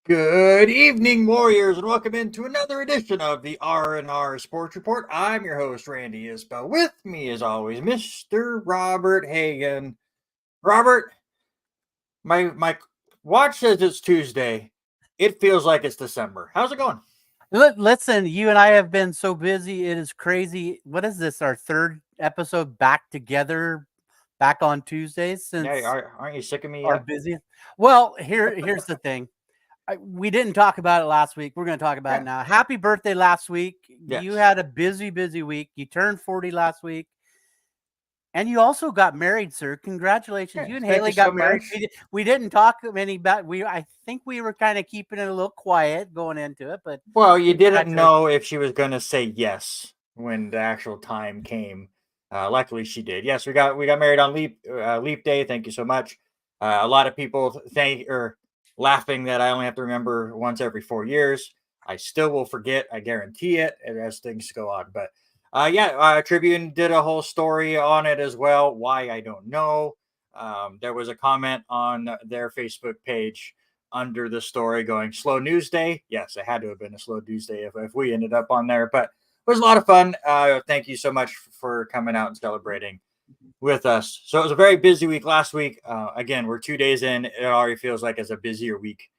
Good evening, Warriors, and welcome into another edition of the R&R Sports Report. I'm your host, Randy Isbell. With me, as always, Mr. Robert Hagan. Robert, my watch says it's Tuesday. It feels like it's December. How's it going? Listen, you and I have been so busy. It is crazy. What is this? Our third episode back together, back on Tuesdays Yeah, since aren't you sick of me our yet? busiest. Well, here's the thing. We didn't talk about it last week. We're going to talk about it Yeah. now. Happy birthday last week. You Yes. had a busy week. You turned 40 last week. And you also got married, sir. Congratulations. Yeah, You and thank you Haley so got married. much. We didn't talk many about I think we were kind of keeping it a little quiet going into it, but Well, you didn't congratulations. know if she was going to say yes when the actual time came. Luckily, she did. Yes, we got married on leap day. Thank you so much. A lot of people laughing that I only have to remember once every 4 years. I still will forget. I guarantee it as things go on. But Tribune did a whole story on it as well. Why I don't know. There was a comment on their Facebook page under the story going slow news day. Yes, it had to have been a slow news day if we ended up on there, but it was a lot of fun. Thank you so much for coming out and celebrating with us. So it was a very busy week last week. Again, we're 2 days in. It already feels like it's a busier week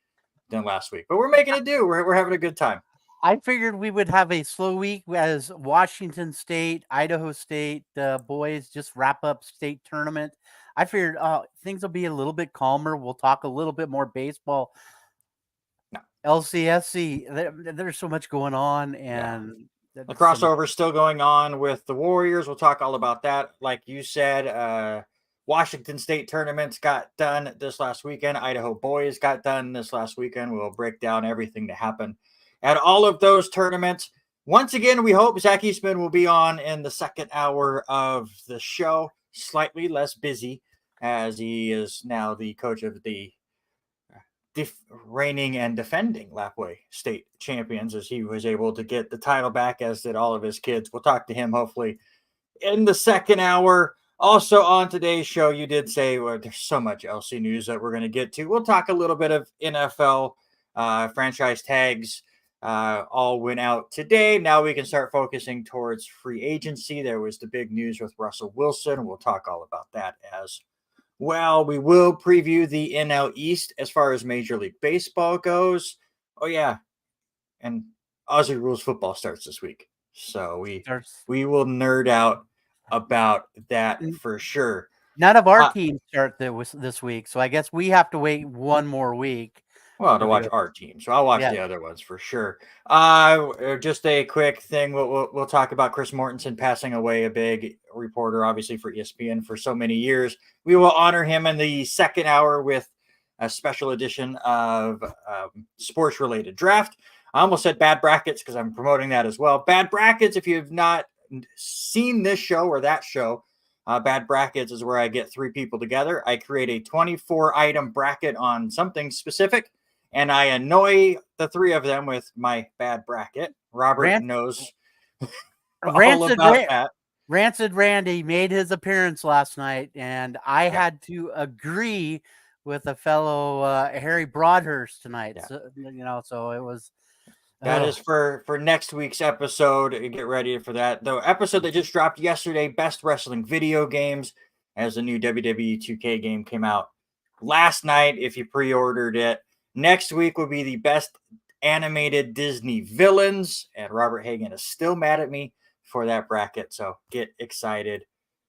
than last week, but we're making it do. We're having a good time. I figured we would have a slow week as Washington State, Idaho State boys just wrap up state tournament. I figured things will be a little bit calmer. We'll talk a little bit more baseball. No. LCSC, there's so much going on, and the crossover is still going on with the Warriors. We'll talk all about that. Like you said, Washington State tournaments got done this last weekend. Idaho boys got done this last weekend. We'll break down everything that happened at all of those tournaments. Once again, we hope Zach Eastman will be on in the second hour of the show. Slightly less busy as he is now the coach of the reigning and defending Lapway State champions, as he was able to get the title back, as did all of his kids. We'll talk to him hopefully in the second hour. Also on today's show, you did say there's so much LC news that we're going to get to. We'll talk a little bit of NFL franchise tags. All went out today. Now we can start focusing towards free agency. There was the big news with Russell Wilson. We'll talk all about that as well. We will preview the NL East as far as Major League Baseball goes. Oh yeah, and Aussie Rules football starts this week, so we will nerd out about that for sure. None of our teams start this week, so I guess we have to wait one more week. Well, to watch our team, so I'll watch the other ones for sure. Just a quick thing. We'll talk about Chris Mortensen passing away, a big reporter, obviously for ESPN for so many years. We will honor him in the second hour with a special edition of sports-related draft. I almost said bad brackets because I'm promoting that as well. Bad brackets, if you've not seen this show or that show, bad brackets is where I get three people together. I create a 24-item bracket on something specific, and I annoy the three of them with my bad bracket. Robert knows all about that. Rancid Randy made his appearance last night, and I had to agree with a fellow Harry Broadhurst tonight. Yeah. So it was. That is for next week's episode. Get ready for that. The episode that just dropped yesterday, Best Wrestling Video Games, as the new WWE 2K game came out last night if you pre-ordered it. Next week will be the best animated Disney villains, and Robert Hagan is still mad at me for that bracket, so get excited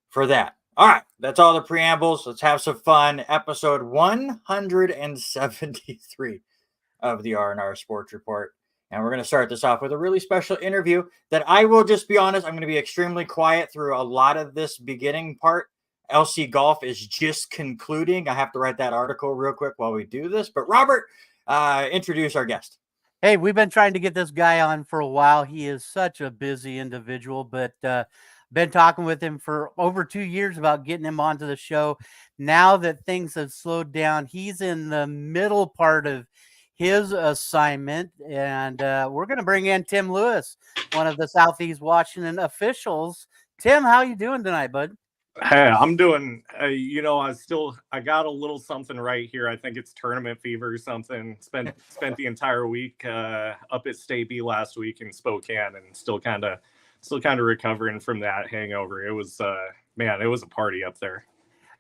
for that. All right, that's all the preambles. Let's have some fun. Episode 173 of the R&R Sports Report. And we're going to start this off with a really special interview that I will just be honest, I'm going to be extremely quiet through a lot of this beginning part. LC Golf is just concluding. I have to write that article real quick while we do this. But Robert, introduce our guest. Hey, we've been trying to get this guy on for a while. He is such a busy individual, but been talking with him for over 2 years about getting him onto the show. Now that things have slowed down, he's in the middle part of his assignment, and we're going to bring in Tim Lewis, one of the Southeast Washington officials. Tim, how you doing tonight, bud? Hey, I'm doing, I got a little something right here. I think it's tournament fever or something. Spent the entire week up at State B last week in Spokane, and still kind of recovering from that hangover. It was man, it was a party up there.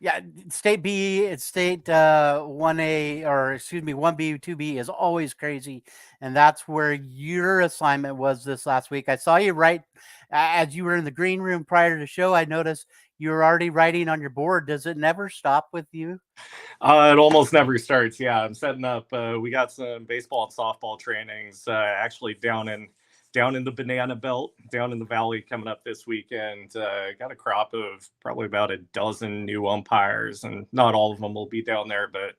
Yeah, state B, it's state 1A, or excuse me, 1B, 2B is always crazy. And that's where your assignment was this last week. I saw you write as you were in the green room prior to the show. I noticed you were already writing on your board. Does it never stop with you? It almost never starts. Yeah, I'm setting up. We got some baseball and softball trainings actually down in the Banana Belt, down in the Valley coming up this weekend. Got a crop of probably about a dozen new umpires, and not all of them will be down there, but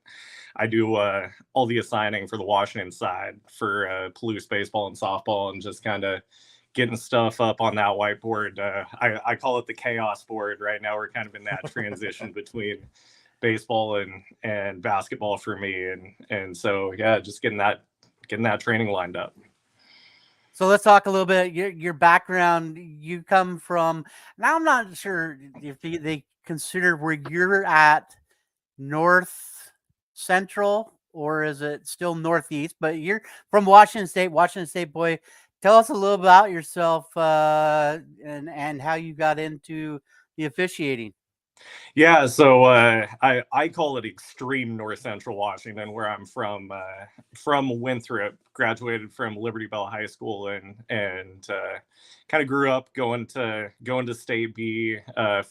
I do all the assigning for the Washington side for Palouse baseball and softball, and just kind of getting stuff up on that whiteboard. I call it the chaos board. Right now, we're kind of in that transition between baseball and basketball for me, and so yeah, just getting that training lined up. So let's talk a little bit your background. You come from, now I'm not sure if they consider where you're at north central, or is it still northeast, but you're from Washington State boy. Tell us a little about yourself, and how you got into the officiating. Yeah, so I call it extreme North Central Washington, where I'm from Winthrop. Graduated from Liberty Bell High School, and kind of grew up going to State B.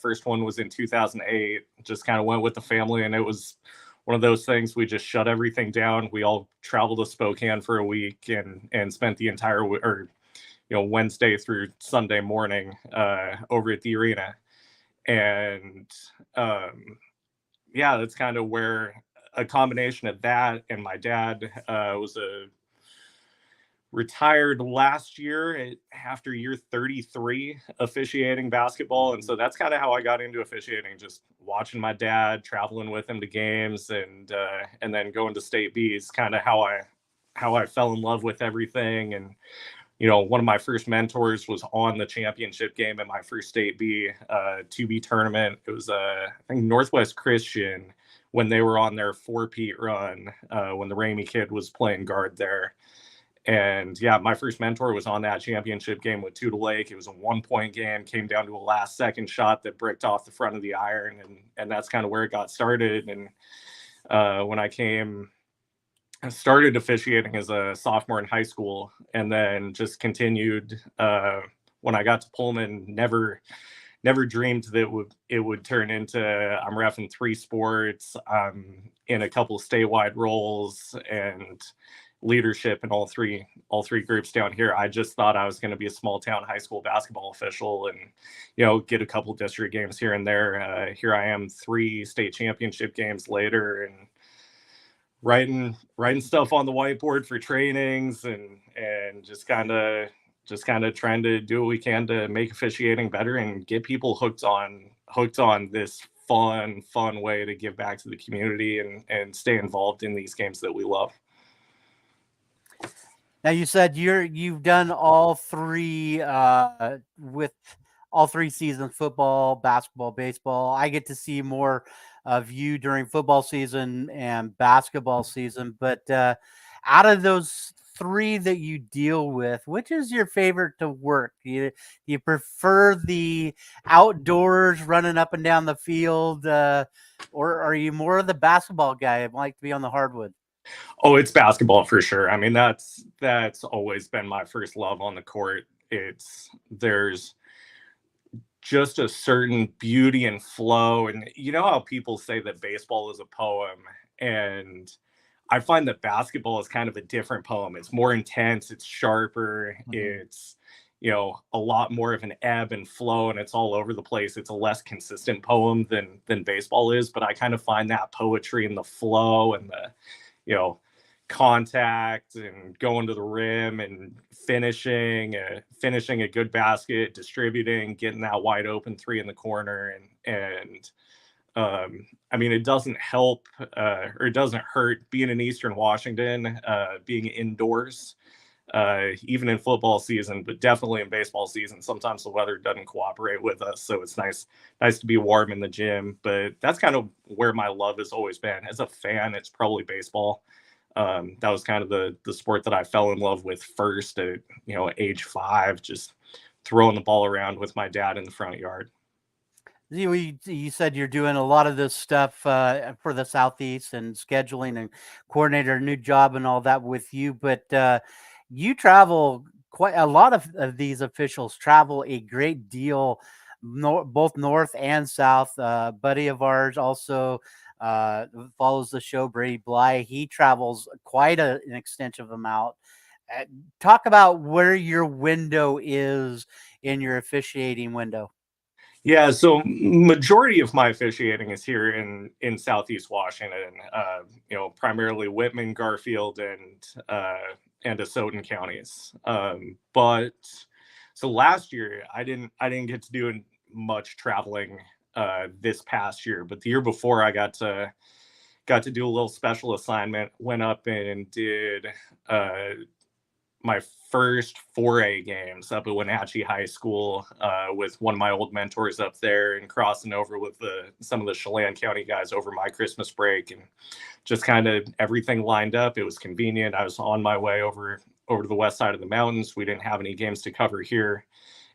First one was in 2008. Just kind of went with the family, and it was one of those things. We just shut everything down. We all traveled to Spokane for a week, and spent the entire or Wednesday through Sunday morning over at the arena. And yeah, that's kind of where a combination of that, and my dad was a retired last year after year 33 officiating basketball, and so that's kind of how I got into officiating, just watching my dad, traveling with him to games, and then going to State B is kind of how I fell in love with everything. And one of my first mentors was on the championship game at my first State B 2B tournament. It was I think Northwest Christian, when they were on their four-peat run, when the Ramey kid was playing guard there. And yeah, my first mentor was on that championship game with Tudor Lake. It was a 1-point game, came down to a last second shot that bricked off the front of the iron. And that's kind of where it got started. And when I started officiating as a sophomore in high school, and then just continued when I got to Pullman. Never dreamed that it would turn into, I'm reffing 3 sports. I'm in a couple of statewide roles and leadership in all three groups down here. I just thought I was going to be a small town high school basketball official, and get a couple district games here and there. Here I am, 3 state championship games later, and writing stuff on the whiteboard for trainings, and just kind of trying to do what we can to make officiating better and get people hooked on this fun way to give back to the community, and stay involved in these games that we love. Now you said you've done all three, with all 3 seasons: football, basketball, baseball. I get to see more of you during football season and basketball season. But out of those 3 that you deal with, which is your favorite to work? Do you prefer the outdoors, running up and down the field, or are you more of the basketball guy? I'd like to be on the hardwood. Oh, it's basketball for sure. I mean, that's always been my first love on the court. There's just a certain beauty and flow, and you know how people say that baseball is a poem, and I find that basketball is kind of a different poem. It's more intense, it's sharper, it's a lot more of an ebb and flow, and it's all over the place. It's a less consistent poem than baseball is, but I kind of find that poetry and the flow and the contact and going to the rim and finishing a good basket, distributing, getting that wide open 3 in the corner. And I mean, it doesn't help or it doesn't hurt being in Eastern Washington, being indoors. even in football season, but definitely in baseball season. Sometimes the weather doesn't cooperate with us, so it's nice to be warm in the gym. But that's kind of where my love has always been. As a fan, it's probably baseball. That was kind of the sport that I fell in love with first at age 5, just throwing the ball around with my dad in the front yard. You said you're doing a lot of this stuff for the Southeast and scheduling and coordinator, a new job and all that with you, but you travel quite a lot of these officials travel a great deal, both north and south. Buddy of ours also follows the show, Brady Bly. He travels quite an extensive amount. Talk about where your window is in your officiating window. Yeah, so majority of my officiating is here in Southeast Washington. Primarily Whitman, Garfield, and Asotin counties. But so last year I didn't get to do much traveling this past year, but the year before I got to do a little special assignment. Went up and did my first 4A games up at Wenatchee High School with one of my old mentors up there, and crossing over with some of the Chelan County guys over my Christmas break, and just kind of everything lined up. It was convenient. I was on my way over to the west side of the mountains. We didn't have any games to cover here.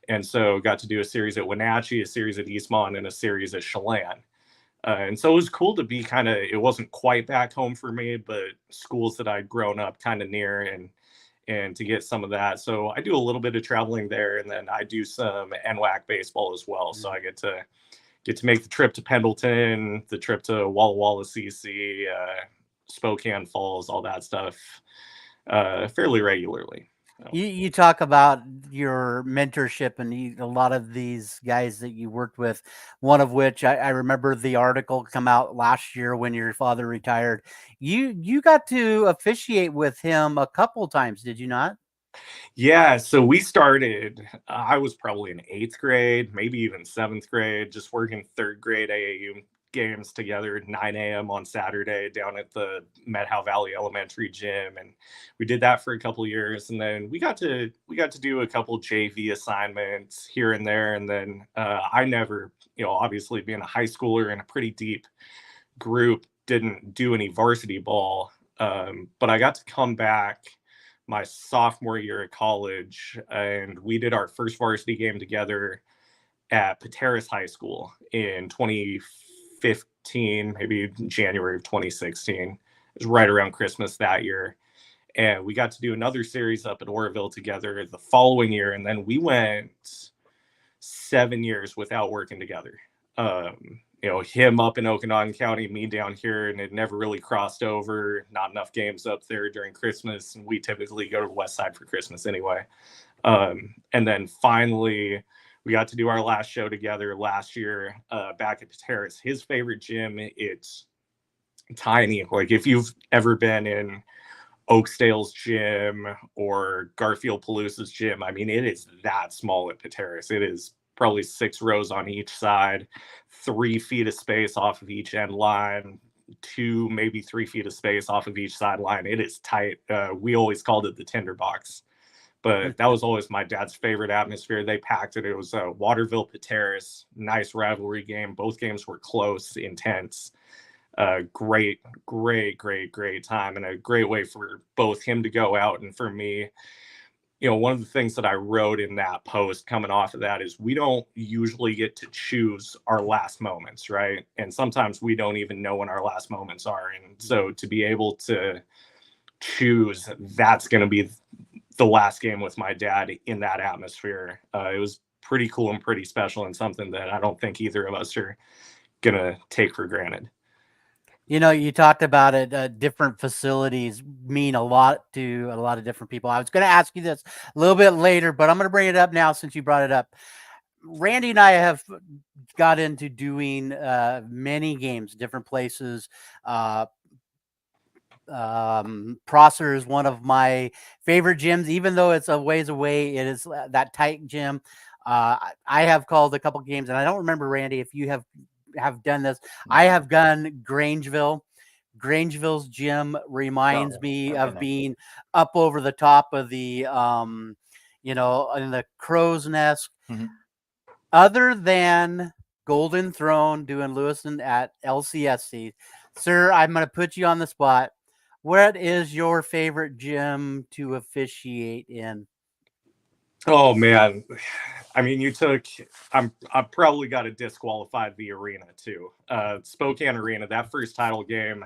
And so got to do a series at Wenatchee, a series at Eastmont, and a series at Chelan. And so it was cool to be it wasn't quite back home for me, but schools that I'd grown up kind of near, and to get some of that. So I do a little bit of traveling there, and then I do some NWAC baseball as well. So I get to make the trip to Pendleton, the trip to Walla Walla CC, Spokane Falls, all that stuff fairly regularly. You talk about your mentorship and a lot of these guys that you worked with, one of which I remember the article come out last year when your father retired. You got to officiate with him a couple times, did you not? Yeah, so we started, I was probably in 8th grade, maybe even 7th grade, just working 3rd grade AAU games together at 9 a.m. on Saturday down at the Methow Valley Elementary Gym. And we did that for a couple of years. And then we got to do a couple JV assignments here and there. And then I never, obviously being a high schooler in a pretty deep group, didn't do any varsity ball. But I got to come back my sophomore year at college, and we did our first varsity game together at Pateras High School in 2015, maybe January of 2016. It was right around Christmas that year. And we got to do another series up at Oroville together the following year. And then we went 7 years without working together. Him up in Okanagan County, me down here, and it never really crossed over. Not enough games up there during Christmas, and we typically go to the west side for Christmas anyway. And then finally, we got to do our last show together last year back at Pateras. His favorite gym, it's tiny. Like if you've ever been in Oakdale's gym or Garfield Palousa's gym, I mean, it is that small at Pateras. It is probably 6 rows on each side, 3 feet of space off of each end line, 2, maybe 3 feet of space off of each sideline. It is tight. We always called it the tinderbox, but that was always my dad's favorite atmosphere. They packed it. It was Waterville Pateras, nice rivalry game. Both games were close, intense. Great time, and a great way for both him to go out and for me. One of the things that I wrote in that post coming off of that is we don't usually get to choose our last moments, right? And sometimes we don't even know when our last moments are. And so to be able to choose that's going to be the last game with my dad in that atmosphere, it was pretty cool and pretty special, and something that I don't think either of us are going to take for granted. You talked about it. Different facilities mean a lot to a lot of different people. I was going to ask you this a little bit later, but I'm going to bring it up now since you brought it up. Randy and I have got into doing many games, different places. Prosser is one of my favorite gyms, even though it's a ways away. It is that tight gym. I have called a couple games, and I don't remember, Randy, if you have done this. I have done Grangeville, Grangeville's gym reminds Oh, me of okay, being up over the top of the, in the crow's nest. Mhm. Other than Golden Throne doing Lewiston at LCSC, sir, I'm going to put you on the spot. What is your favorite gym to officiate in? Oh man, I mean, I probably got to disqualify the arena too. Spokane Arena, that first title game,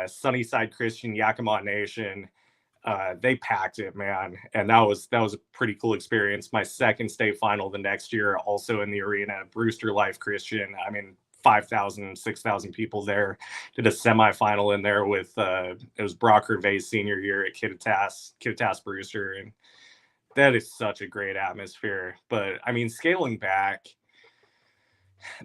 Sunnyside Christian, Yakima Nation, they packed it, man, and that was a pretty cool experience. My second state final the next year, also in the arena, Brewster Life Christian. I mean, 5,000, 6,000 people there. Did a semifinal in there with it was Brock Hervey's senior year at Kittitas Brewster, and that is such a great atmosphere. But I mean, scaling back,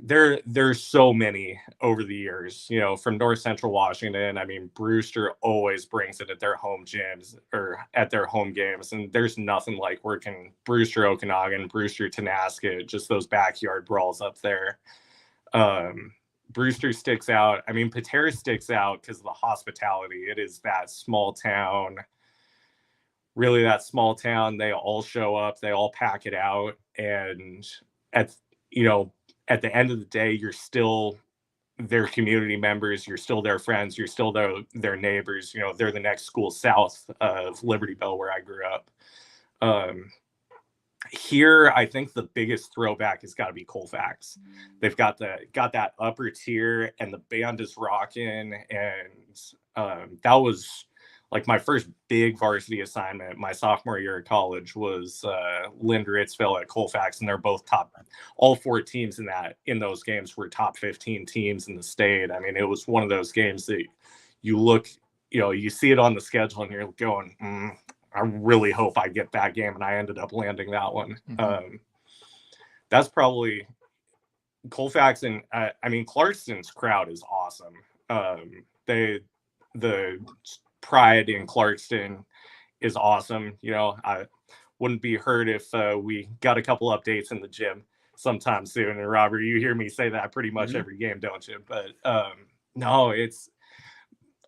there's so many over the years, from North Central Washington. I mean, Brewster always brings it at their home gyms or at their home games, and there's nothing like working Brewster Okanagan, Brewster Tenasket, just those backyard brawls up there. Brewster sticks out. I mean, Patera sticks out because of the hospitality. It is that small town, really that small town. They all show up, they all pack it out, and at you know at the end of the day, you're still their community members, you're still their friends, you're still their neighbors. They're the next school south of Liberty Bell, where I grew up. Here, I think the biggest throwback has got to be Colfax. They've got that upper tier, and the band is rocking. And that was like my first big varsity assignment. My sophomore year of college was Lind Ritzville at Colfax, and they're both top. All four teams in those games were top 15 teams in the state. I mean, it was one of those games that you look, you see it on the schedule, and you're going, I really hope I get that game, and I ended up landing that one. Mm-hmm. That's probably Colfax, and I mean, Clarkston's crowd is awesome. The pride in Clarkston is awesome. I wouldn't be hurt if we got a couple updates in the gym sometime soon. And Robert, you hear me say that pretty much every game, don't you? But no, it's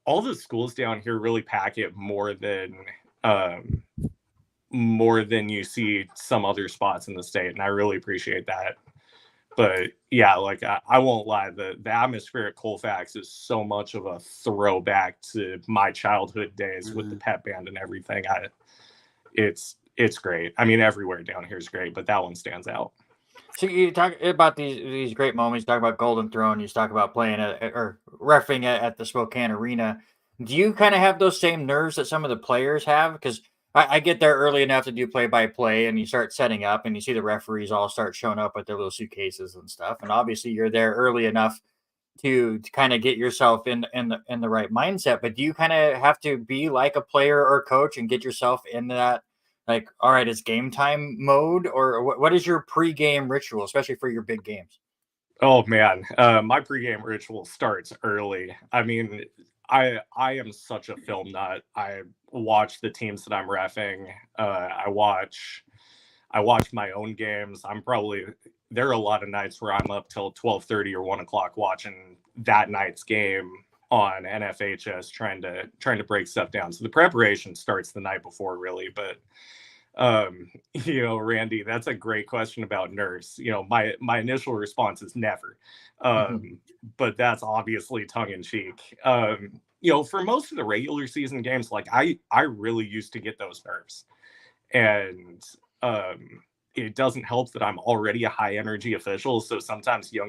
all the schools down here really pack it more than you see some other spots in the state, and I really appreciate that. But yeah, like I won't lie, the atmosphere at Colfax is so much of a throwback to my childhood days with the pep band and everything. It's great. I mean, everywhere down here is great, but that one stands out. So you talk about these great moments. You talk about Golden Throne. You talk about playing or reffing at the Spokane Arena. Do you kind of have those same nerves that some of the players have? Because I get there early enough to do play-by-play, and you start setting up, and you see the referees all start showing up with their little suitcases and stuff. And obviously, you're there early enough to kind of get yourself in the right mindset. But do you kind of have to be like a player or coach and get yourself into that, like, all right, it's game time mode? Or what is your pregame ritual, especially for your big games? Oh man, my pregame ritual starts early. I mean, I am such a film nut. I watch the teams that I'm reffing. I watch my own games. There are a lot of nights where I'm up till 12:30 or 1 o'clock watching that night's game on NFHS, trying to break stuff down. So the preparation starts the night before, really. But Randy, that's a great question about nerves. My initial response is never. But that's obviously tongue in cheek. For most of the regular season games, like I really used to get those nerves. And it doesn't help that I'm already a high energy official. So sometimes a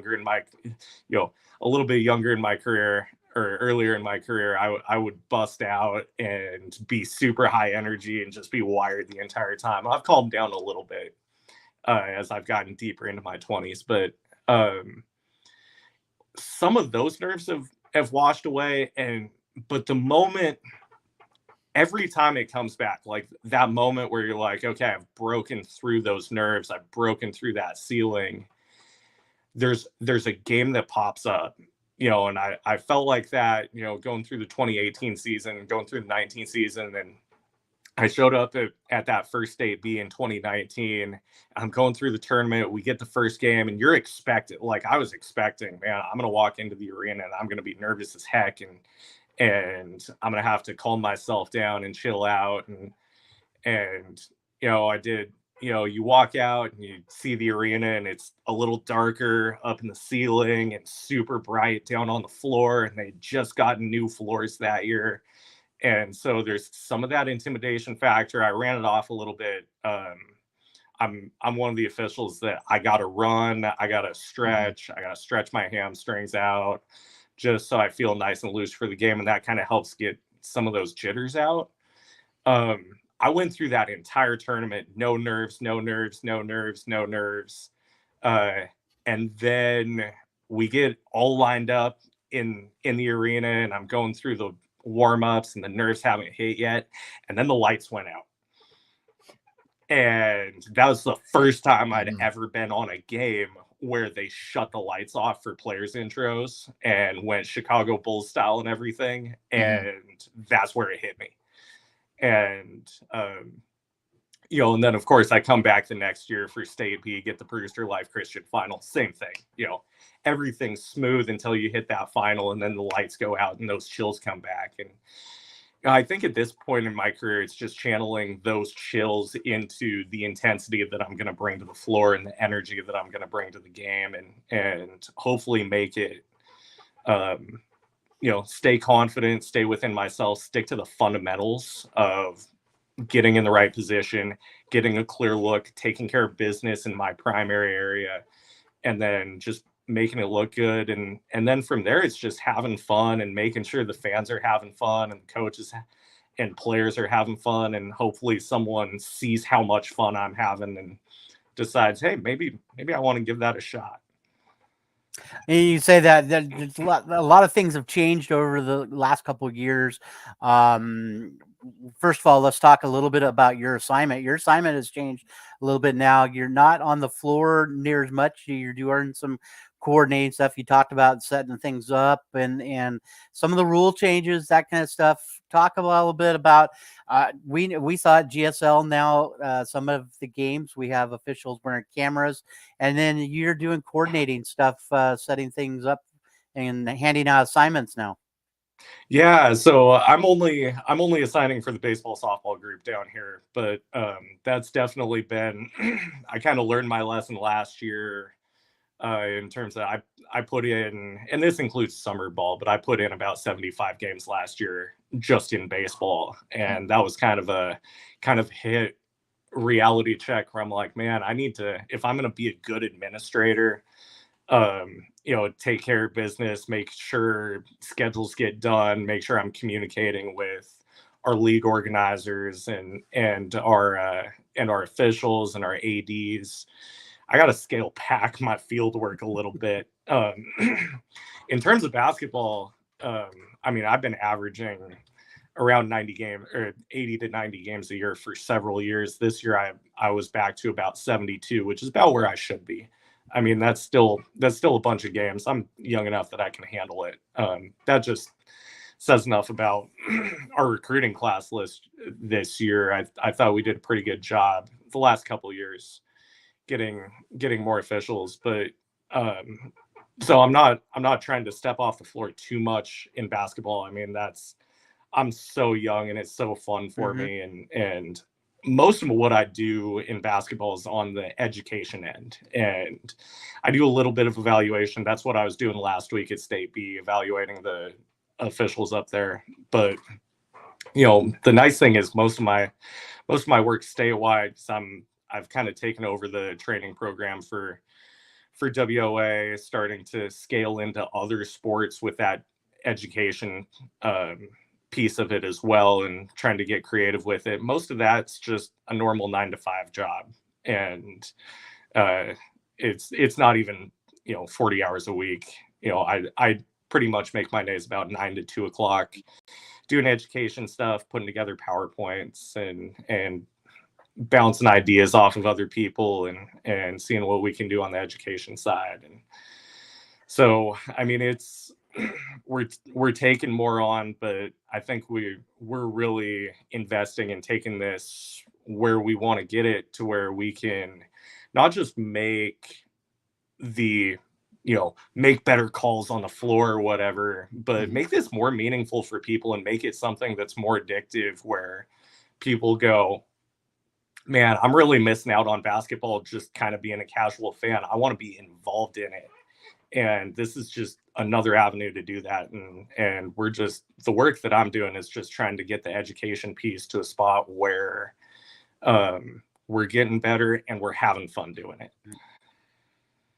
little bit younger in my career or earlier in my career, I would bust out and be super high energy and just be wired the entire time. I've calmed down a little bit as I've gotten deeper into my 20s, but some of those nerves have washed away. But the moment, every time it comes back, like that moment where you're like, okay, I've broken through those nerves, I've broken through that ceiling, there's a game that pops up, and I felt like that, going through the 2018 season, going through the 19 season, and I showed up at that first state B in 2019. I'm going through the tournament. We get the first game, and you're expected. Like I was expecting, man, I'm gonna walk into the arena and I'm gonna be nervous as heck, and I'm gonna have to calm myself down and chill out. And I did. You walk out and you see the arena, and it's a little darker up in the ceiling and super bright down on the floor. And they just gotten new floors that year. And so there's some of that intimidation factor. I ran it off a little bit. I'm one of the officials that I got to run, I got to stretch, I got to stretch my hamstrings out just so I feel nice and loose for the game. And that kind of helps get some of those jitters out. I went through that entire tournament, no nerves, no nerves, no nerves, no nerves. And then we get all lined up in the arena, and I'm going through the warm-ups, and the nerves haven't hit yet. And then the lights went out. And that was the first time I'd ever been on a game where they shut the lights off for players' intros and went Chicago Bulls style and everything. And that's where it hit me. And, and then of course I come back the next year for State B, get the Brewster Life Christian final, same thing, everything's smooth until you hit that final, and then the lights go out and those chills come back. And I think at this point in my career, it's just channeling those chills into the intensity that I'm going to bring to the floor and the energy that I'm going to bring to the game, and hopefully make it, stay confident, stay within myself, stick to the fundamentals of getting in the right position, getting a clear look, taking care of business in my primary area, and then just making it look good. And then from there, it's just having fun and making sure the fans are having fun and coaches and players are having fun. And hopefully someone sees how much fun I'm having and decides, hey, maybe I want to give that a shot. And you say that a lot of things have changed over the last couple of years. First of all, let's talk a little bit about your assignment. Your assignment has changed a little bit now. You're not on the floor near as much. You're doing some coordinating stuff. You talked about setting things up and some of the rule changes, that kind of stuff. Talk a little bit about we saw at GSL now some of the games we have officials wearing cameras, and then you're doing coordinating stuff, setting things up and handing out assignments now. Yeah, so I'm only assigning for the baseball softball group down here, but that's definitely been I kind of learned my lesson last year in terms of I put in, and this includes summer ball, but I put in about 75 games last year just in baseball, and that was kind of hit reality check where I'm like, man, I need to, if I'm going to be a good administrator, take care of business, make sure schedules get done, make sure I'm communicating with our league organizers and our officials and our ADs. I got to scale back my field work a little bit. In terms of basketball, I've been averaging around 90 games or 80 to 90 games a year for several years. This year I was back to about 72, which is about where I should be. I mean, that's still a bunch of games. I'm young enough that I can handle it. That just says enough about our recruiting class list this year. I thought we did a pretty good job the last couple of years getting more officials, but so I'm not trying to step off the floor too much in basketball. I mean, I'm so young and it's so fun for me, and most of what I do in basketball is on the education end, and I do a little bit of evaluation. That's what I was doing last week at State B, evaluating the officials up there. But the nice thing is most of my work statewide. I've kind of taken over the training program for WOA, starting to scale into other sports with that education piece of it as well, and trying to get creative with it. Most of that's just a normal 9-to-5 job, and it's not even 40 hours a week. I pretty much make my days about 9 to 2 o'clock doing education stuff, putting together PowerPoints and bouncing ideas off of other people and seeing what we can do on the education side. And so, I mean, it's we're taking more on, but I think we're really investing in taking this where we want to get it, to where we can not just make the make better calls on the floor or whatever, but make this more meaningful for people and make it something that's more addictive, where people go, man, I'm really missing out on basketball just kind of being a casual fan. I want to be involved in it. And this is just another avenue to do that. And we're just, the work that I'm doing is just trying to get the education piece to a spot where we're getting better and we're having fun doing it.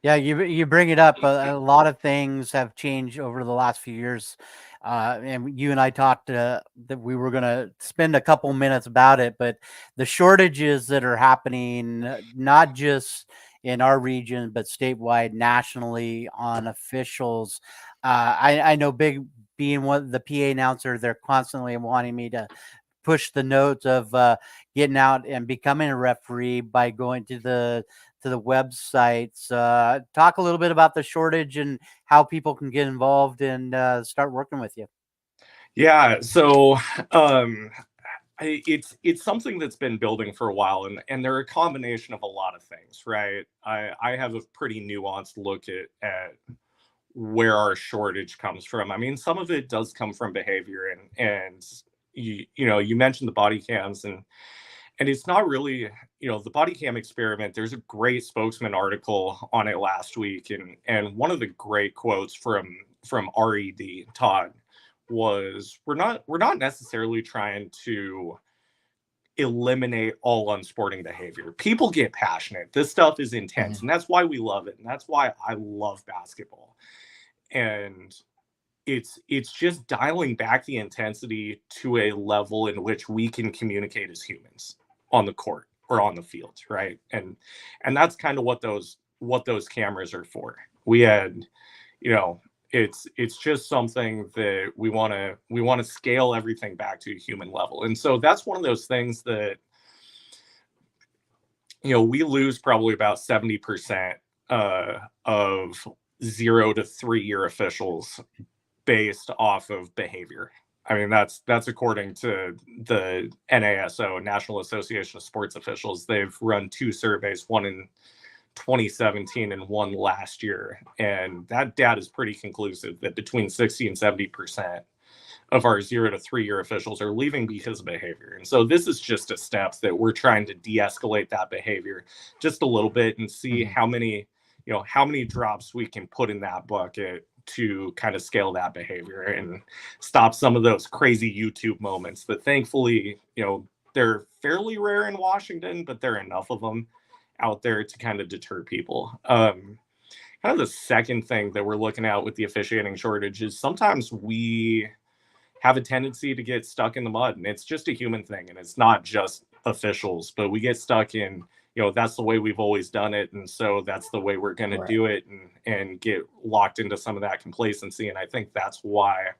Yeah, you bring it up. A lot of things have changed over the last few years, and you and I talked that we were going to spend a couple minutes about it. But the shortages that are happening, not just in our region, but statewide, nationally, on officials. I know, Big being one the PA announcer, they're constantly wanting me to push the notes of getting out and becoming a referee by going to the websites. Talk a little bit about the shortage and how people can get involved and start working with you. Yeah, so it's something that's been building for a while, and they're a combination of a lot of things, right? I have a pretty nuanced look at where our shortage comes from. I mean, some of it does come from behavior, and you mentioned the body cams, and it's not really, the body cam experiment. There's a great Spokesman article on it last week, and one of the great quotes from Red Todd was, we're not necessarily trying to eliminate all unsporting behavior. People get passionate. This stuff is intense, and that's why we love it, and that's why I love basketball. And it's just dialing back the intensity to a level in which we can communicate as humans on the court or on the field, right? And that's kind of what those cameras are for. We had, it's just something that we want to scale everything back to a human level. And so that's one of those things that, we lose probably about 70% of 0 to 3 year officials based off of behavior. I mean, that's according to the NASO, National Association of Sports Officials. They've run 2 surveys, one in 2017 and one last year. And that data is pretty conclusive that between 60 and 70% of our 0 to 3 year officials are leaving because of behavior. And so this is just a step that we're trying to de-escalate that behavior just a little bit and see how many drops we can put in that bucket to kind of scale that behavior and stop some of those crazy YouTube moments that thankfully, they're fairly rare in Washington, but there are enough of them out there to kind of deter people. Kind of the second thing that we're looking at with the officiating shortage is sometimes we have a tendency to get stuck in the mud, and it's just a human thing, and it's not just officials, but we get stuck in, that's the way we've always done it, and so that's the way we're going to do it, and get locked into some of that complacency. And I think that's why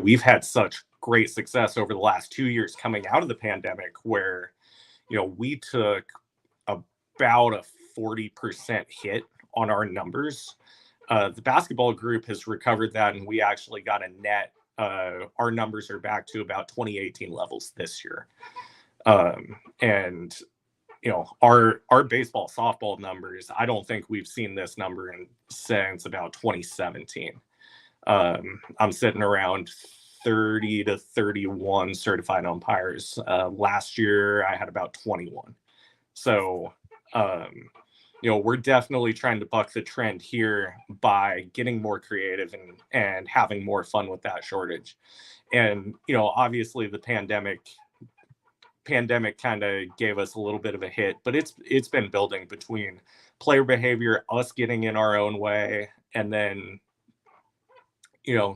we've had such great success over the last 2 years coming out of the pandemic, where we took about a 40% hit on our numbers. The basketball group has recovered that, and we actually got a net. Our numbers are back to about 2018 levels this year. And our baseball, softball numbers, I don't think we've seen this number since about 2017. I'm sitting around 30 to 31 certified umpires. Last year I had about 21. So, we're definitely trying to buck the trend here by getting more creative and having more fun with that shortage. And, obviously the pandemic kind of gave us a little bit of a hit, but it's been building between player behavior, us getting in our own way, and then,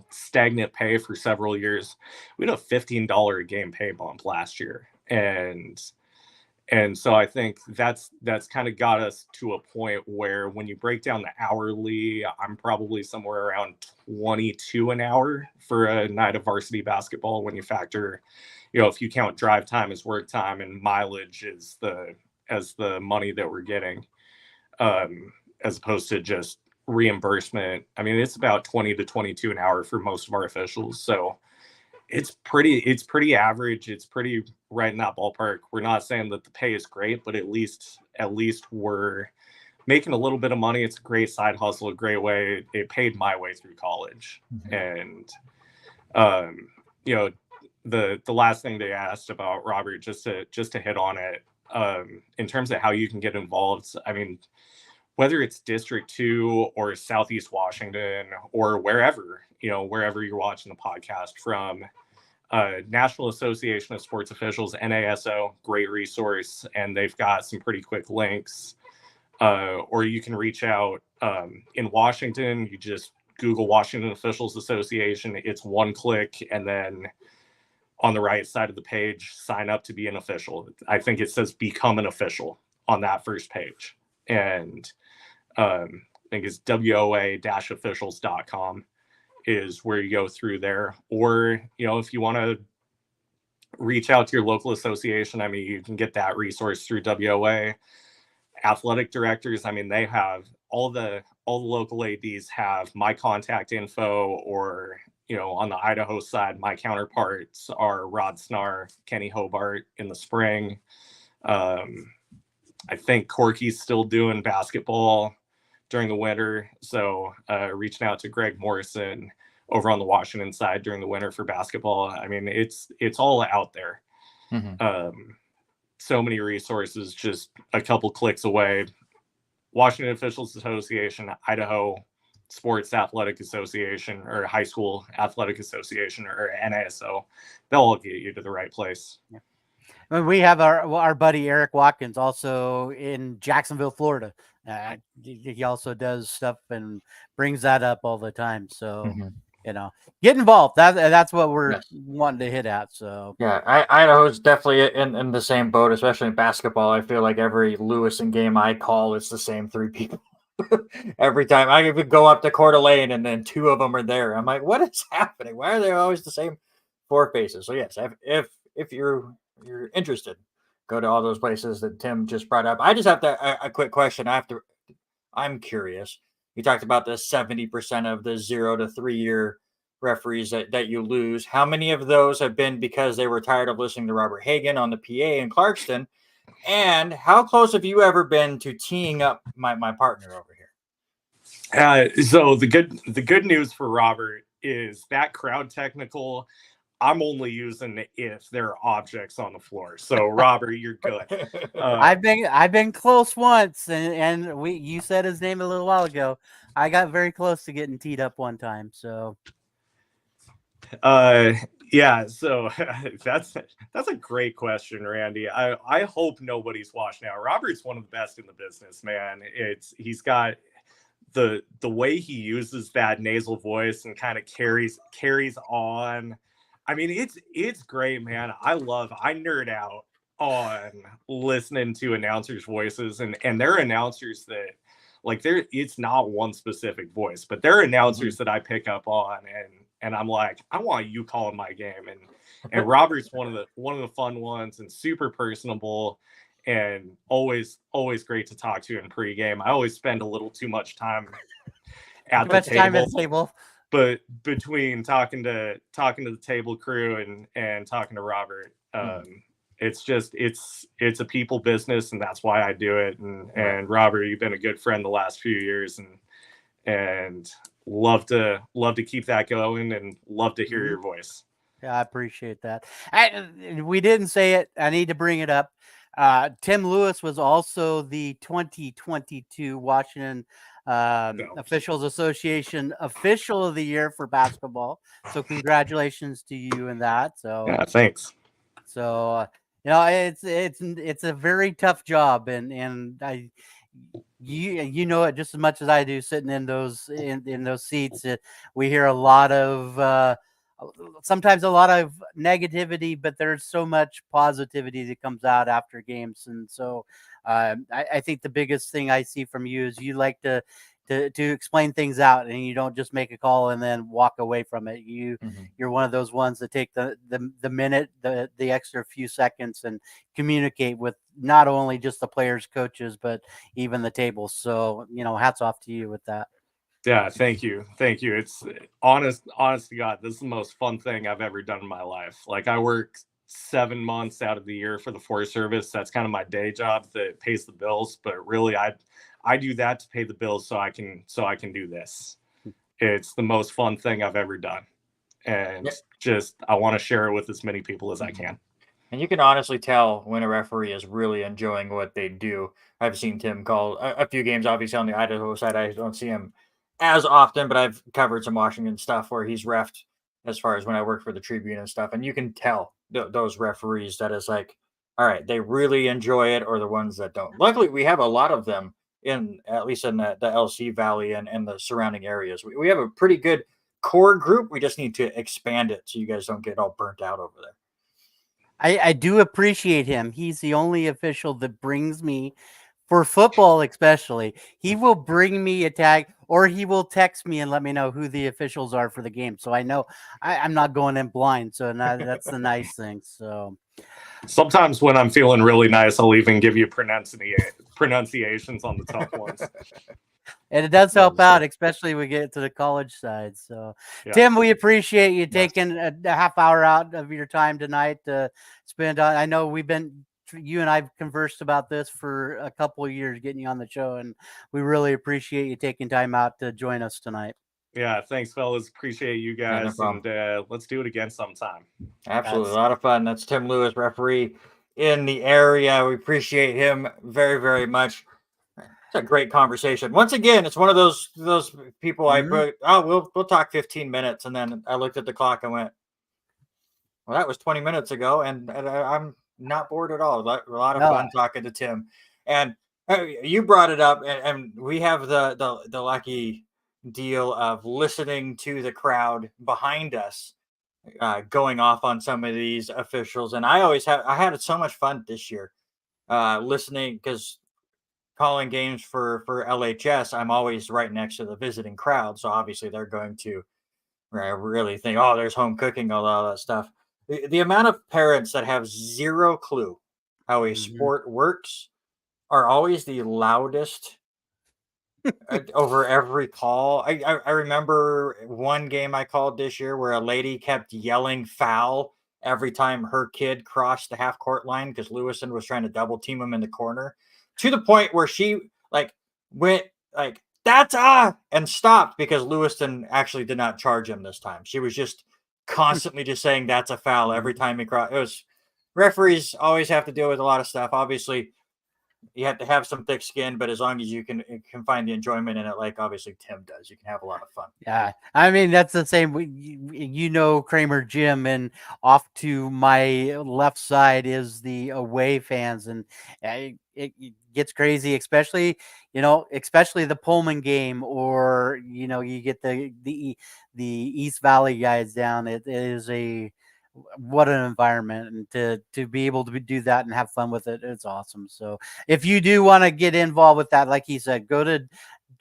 stagnant pay for several years. We had a $15 a game pay bump last year. And so I think that's kind of got us to a point where when you break down the hourly, I'm probably somewhere around 22 an hour for a night of varsity basketball, when you factor, if you count drive time as work time and mileage as the money that we're getting, as opposed to just reimbursement, I mean, it's about 20 to 22 an hour for most of our officials. So it's pretty average. It's pretty right in that ballpark. We're not saying that the pay is great, but at least we're making a little bit of money. It's a great side hustle, a great way. It paid my way through college. And you know, the last thing they asked about, Robert, just to hit on it, in terms of how you can get involved, I mean, whether it's District 2 or Southeast Washington or wherever you're watching the podcast from, National Association of Sports Officials, NASO, great resource, and they've got some pretty quick links. Or you can reach out in Washington. You just Google Washington Officials Association. It's one click, and then on the right side of the page, sign up to be an official. I think it says become an official on that first page. And I think it's WOA-officials.com is where you go through there. Or, if you want to reach out to your local association, I mean, you can get that resource through WOA. Athletic directors, I mean, they have all the local ADs have my contact info, or, on the Idaho side, my counterparts are Rod Snar, Kenny Hobart in the spring. I think Corky's still doing basketball during the winter. So reaching out to Greg Morrison over on the Washington side during the winter for basketball. I mean, it's all out there. So many resources, just a couple clicks away. Washington Officials Association, Idaho Sports Athletic Association, or High School Athletic Association, or NASO. They'll all get you to the right place. Yeah. We have our buddy Eric Watkins also in Jacksonville, Florida. He also does stuff and brings that up all the time. So, get involved. That's what we're wanting to hit at. So yeah, Idaho's definitely in the same boat, especially in basketball. I feel like every Lewison game I call, it's the same three people. Every time I even go up to Coeur d'Alene and then two of them are there. I'm like, what is happening? Why are they always the same four faces? So yes, if you're interested, go to all those places that Tim just brought up. I just have a quick question. I'm curious. You talked about the 70% of the 0 to 3 year referees that you lose. How many of those have been because they were tired of listening to Robert Hagan on the PA in Clarkston? And how close have you ever been to teeing up my partner over here? So the good news for Robert is that crowd technical, I'm only using if there are objects on the floor. So Robert, you're good. I've been close once, and you said his name a little while ago. I got very close to getting teed up one time. So yeah, so that's a great question, Randy. I hope nobody's watching out. Robert's one of the best in the business, man. He's got the way he uses that nasal voice and kind of carries on. I mean, it's great, man. I nerd out on listening to announcers' voices, and they're announcers that, like, it's not one specific voice, but they're announcers that I pick up on, and I'm like, I want you calling my game. And Robert's one of the fun ones, and super personable, and always great to talk to in pregame. I always spend a little too much time at the table. But between talking to the table crew and talking to Robert, it's a people business, and that's why I do it. And Robert, you've been a good friend the last few years, and love to keep that going, and love to hear your voice. Yeah, I appreciate that. We didn't say it. I need to bring it up. Tim Lewis was also the 2022 Washington Officials Association Official of the Year for basketball. So congratulations to you in that. So yeah, thanks. So it's a very tough job, and you know it just as much as I do. Sitting in those seats, we hear a lot of sometimes a lot of negativity, but there's so much positivity that comes out after games. And so I think the biggest thing I see from you is you like to explain things out, and you don't just make a call and then walk away from it. You're one of those ones that take the minute, the extra few seconds, and communicate with not only just the players, coaches, but even the table. So, hats off to you with that. Yeah, thank you. Thank you. It's honest to God, this is the most fun thing I've ever done in my life. Like, I work 7 months out of the year for the Forest Service. That's kind of my day job that pays the bills. But really, I do that to pay the bills so I can do this. It's the most fun thing I've ever done. And Yep. just I want to share it with as many people as I can. And you can honestly tell when a referee is really enjoying what they do. I've seen Tim call a few games, obviously on the Idaho side. I don't see him as often, but I've covered some Washington stuff where he's refed as far as when I worked for the Tribune and stuff. And you can tell those referees that is like, all right, they really enjoy it, or the ones that don't. Luckily, we have a lot of them in, at least in the LC Valley and the surrounding areas. We have a pretty good core group. We just need to expand it so you guys don't get all burnt out over there. I do appreciate him. He's the only official that brings me, for football especially, he will bring me a tag, or he will text me and let me know who the officials are for the game. So I know I'm not going in blind. So that's the nice thing. So Sometimes when I'm feeling really nice, I'll even give you pronunciations on the tough ones. and it does help out, especially when we get to the college side. So, yeah. Tim, we appreciate you taking a half hour out of your time tonight to spend on. I know you and I've conversed about this for a couple of years, getting you on the show, and we really appreciate you taking time out to join us tonight. Yeah, thanks, fellas. Appreciate you guys, and let's do it again sometime. Absolutely, a lot of fun. That's Tim Lewis, referee in the area. We appreciate him very, very much. It's a great conversation. Once again, it's one of those people I put. Oh, we'll talk 15 minutes, and then I looked at the clock and went, "Well, that was 20 minutes ago," and I'm not bored at all. A lot of fun talking to Tim, and you brought it up, and we have the lucky deal of listening to the crowd behind us going off on some of these officials. And I had so much fun this year listening, because calling games for LHS, I'm always right next to the visiting crowd. So obviously they're going to really think, oh, there's home cooking, all that stuff. The amount of parents that have zero clue how a sport works are always the loudest over every call. I remember one game I called this year where a lady kept yelling foul every time her kid crossed the half court line because Lewiston was trying to double team him in the corner, to the point where she went that's and stopped because Lewiston actually did not charge him this time. She was just constantly just saying that's a foul every time he crossed. It was, referees always have to deal with a lot of stuff. Obviously, you have to have some thick skin, but as long as you can find the enjoyment in it, like obviously Tim does, you can have a lot of fun. Yeah, I mean, that's the same. Kramer Gym, and off to my left side is the away fans, and it gets crazy, especially the Pullman game, or you get the East Valley guys down. It is what an environment, and to be able to do that and have fun with it, it's awesome. So if you do want to get involved with that, like he said, go to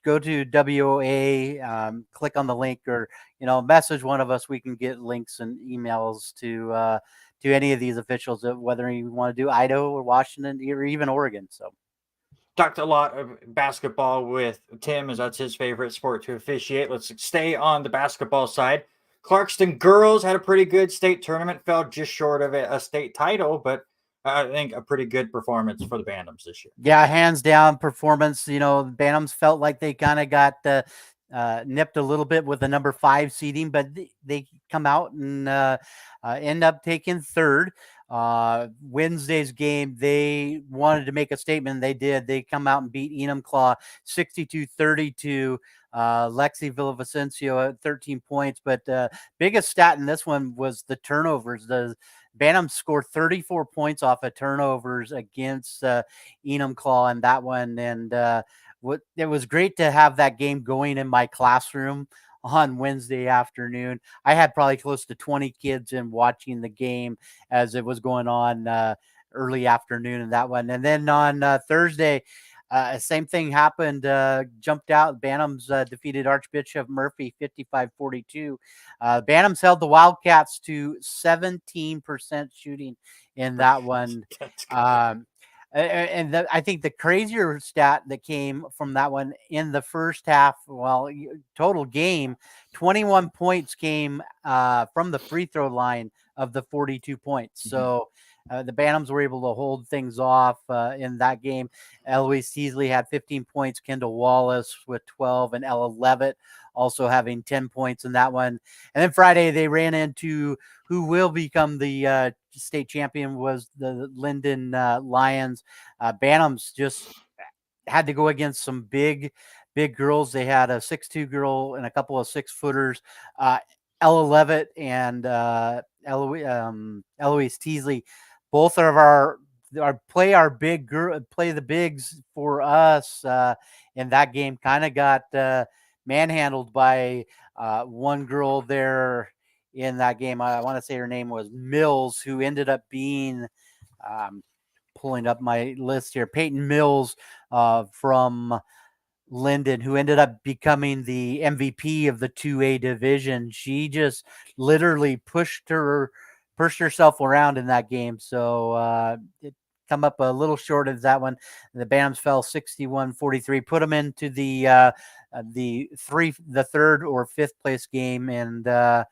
WOA, click on the link, or message one of us. We can get links and emails to any of these officials, whether you want to do Idaho or Washington or even Oregon. So talked a lot of basketball with Tim, as that's his favorite sport to officiate. Let's stay on the basketball side. Clarkston girls had a pretty good state tournament, fell just short of a state title, but I think a pretty good performance for the Bantams this year. Yeah, hands down performance. The Bantams felt like they kind of got nipped a little bit with the number 5 seeding, but they come out and end up taking third. Wednesday's game, they wanted to make a statement. They did. They come out and beat Enumclaw 62-32. Lexi Villavicencio at 13 points, but biggest stat in this one was the turnovers. The Bantams scored 34 points off of turnovers against Enumclaw in that one, and it was great to have that game going in my classroom on Wednesday afternoon. I had probably close to 20 kids in watching the game as it was going on early afternoon in that one. And then on Thursday, same thing happened. Jumped out. Bantams defeated Archbishop Murphy 55-42. Bantams held the Wildcats to 17% shooting in that one. And I think the crazier stat that came from that one in the first half, total game, 21 points came from the free throw line of the 42 points. So the Bantams were able to hold things off in that game. Eloise Teasley had 15 points, Kendall Wallace with 12, and Ella Levitt also having 10 points in that one. And then Friday, they ran into who will become the state champion, was the Linden Lions. Bantams just had to go against some big girls. They had a 6'2" girl and a couple of 6-footers. Ella Levitt and Eloise Teasley, both of our play the bigs for us in that game. Kind of got manhandled by one girl there in that game. I want to say her name was Mills, who ended up being pulling up my list here, Peyton Mills from Linden, who ended up becoming the MVP of the 2A division. She just literally pushed herself around in that game. So it come up a little short of that one. The Bantams fell 61-43, put them into the third or fifth place game, and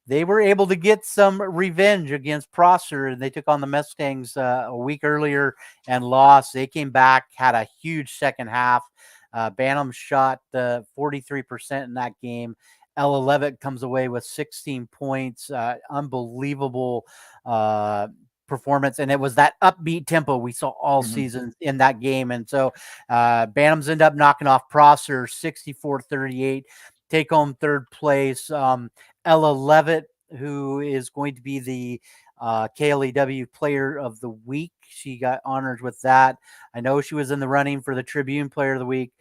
they were able to get some revenge against Prosser, and they took on the Mustangs a week earlier and lost. They came back, had a huge second half. Bantam shot 43% in that game. Ella Levitt comes away with 16 points. Unbelievable performance, and it was that upbeat tempo we saw all season in that game. And so Bantams end up knocking off Prosser 64-38, take home third place. Ella Levitt, who is going to be the KLEW Player of the Week. She got honored with that. I know she was in the running for the Tribune Player of the Week.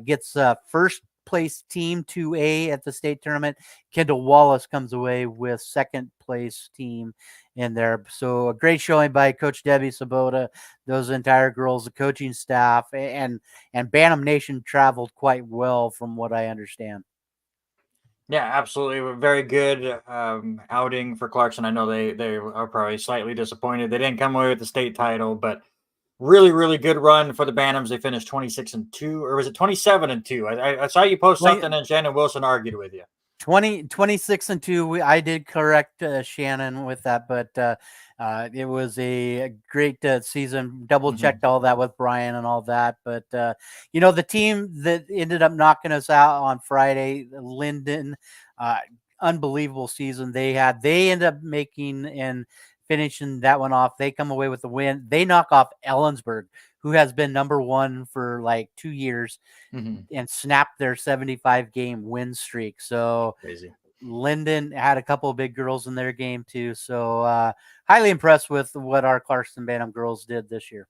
Gets first place team 2A at the state tournament. Kendall Wallace comes away with second place team in there. So a great showing by Coach Debbie Sabota, those entire girls, the coaching staff, and Bantam Nation traveled quite well from what I understand. Yeah, absolutely. Very good outing for Clarkson. I know they are probably slightly disappointed. They didn't come away with the state title, but really, really good run for the Bantams. They finished 26-2, or was it 27-2? I saw you post something and Shannon Wilson argued with you. 26-2. I did correct Shannon with that, but it was a great season. Double checked all that with Brian and all that. But the team that ended up knocking us out on Friday, Linden, unbelievable season they had. They ended up making and finishing that one off. They come away with the win. They knock off Ellensburg, who has been number one for like 2 years, and snapped their 75-game win streak. So crazy. Linden had a couple of big girls in their game too. So highly impressed with what our Clarkson Bantam girls did this year.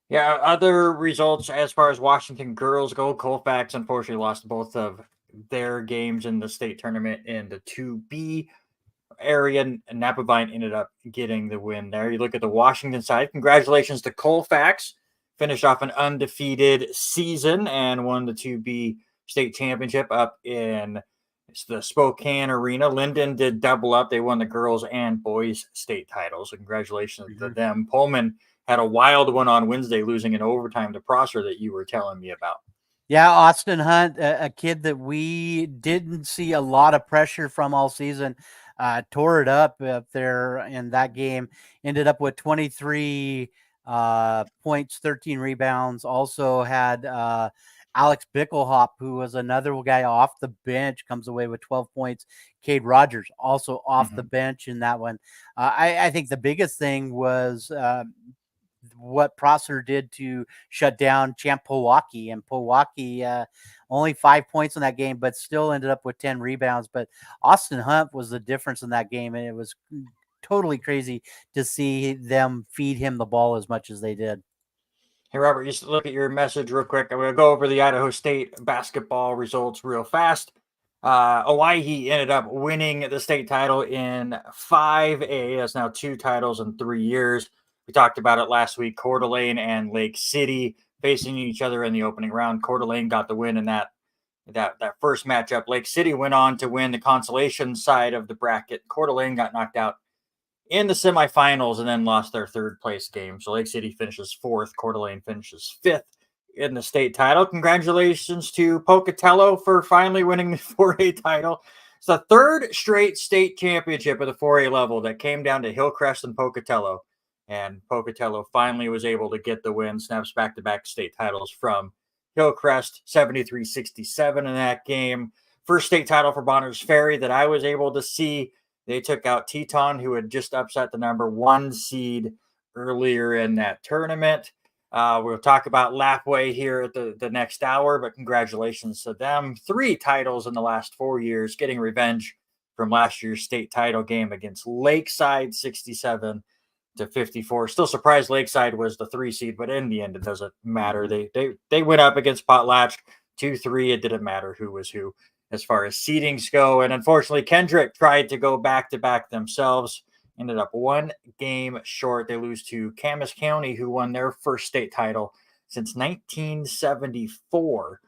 Yeah, other results as far as Washington girls go, Colfax unfortunately lost both of their games in the state tournament in the 2B area, and Napavine ended up getting the win there. You look at the Washington side, congratulations to Colfax. Finished off an undefeated season and won the 2B state championship up in the Spokane arena. Linden did double up. They won the girls and boys state titles. So congratulations to them. Pullman had a wild one on Wednesday, losing in overtime to Prosser that you were telling me about. Yeah, Austin Hunt, a kid that we didn't see a lot of pressure from all season, tore it up there in that game. Ended up with 23 points, 13 rebounds. Also had Alex Bickelhop, who was another guy off the bench, comes away with 12 points. Cade Rogers also off the bench in that one. I think the biggest thing was what Prosser did to shut down Champ Powaki, and Powaki only 5 points in that game, but still ended up with 10 rebounds. But Austin Hunt was the difference in that game, and it was totally crazy to see them feed him the ball as much as they did. Hey, Robert, just look at your message real quick. I'm going to go over the Idaho State basketball results real fast. Owyhee ended up winning the state title in 5A. That's now 2 titles in 3 years. We talked about it last week. Coeur d'Alene and Lake City facing each other in the opening round. Coeur d'Alene got the win in that first matchup. Lake City went on to win the consolation side of the bracket. Coeur d'Alene got knocked out in the semifinals and then lost their third place game. So Lake City finishes fourth, Coeur d'Alene finishes fifth in the state title. Congratulations to Pocatello for finally winning the 4A title. It's the third straight state championship at the 4A level that came down to Hillcrest and Pocatello. And Pocatello finally was able to get the win, snaps back-to-back state titles from Hillcrest, 73-67 in that game. First state title for Bonners Ferry that I was able to see. They took out Teton, who had just upset the number 1 seed earlier in that tournament. We'll talk about Lapway here at the next hour, but congratulations to them. 3 titles in the last 4 years, getting revenge from last year's state title game against Lakeside, 67-54. Still surprised Lakeside was the 3 seed, but in the end, it doesn't matter. They went up against Potlatch 2-3. It didn't matter who was who as far as seedings go. And unfortunately, Kendrick tried to go back-to-back themselves. Ended up 1 game short. They lose to Camas County, who won their first state title since 1974.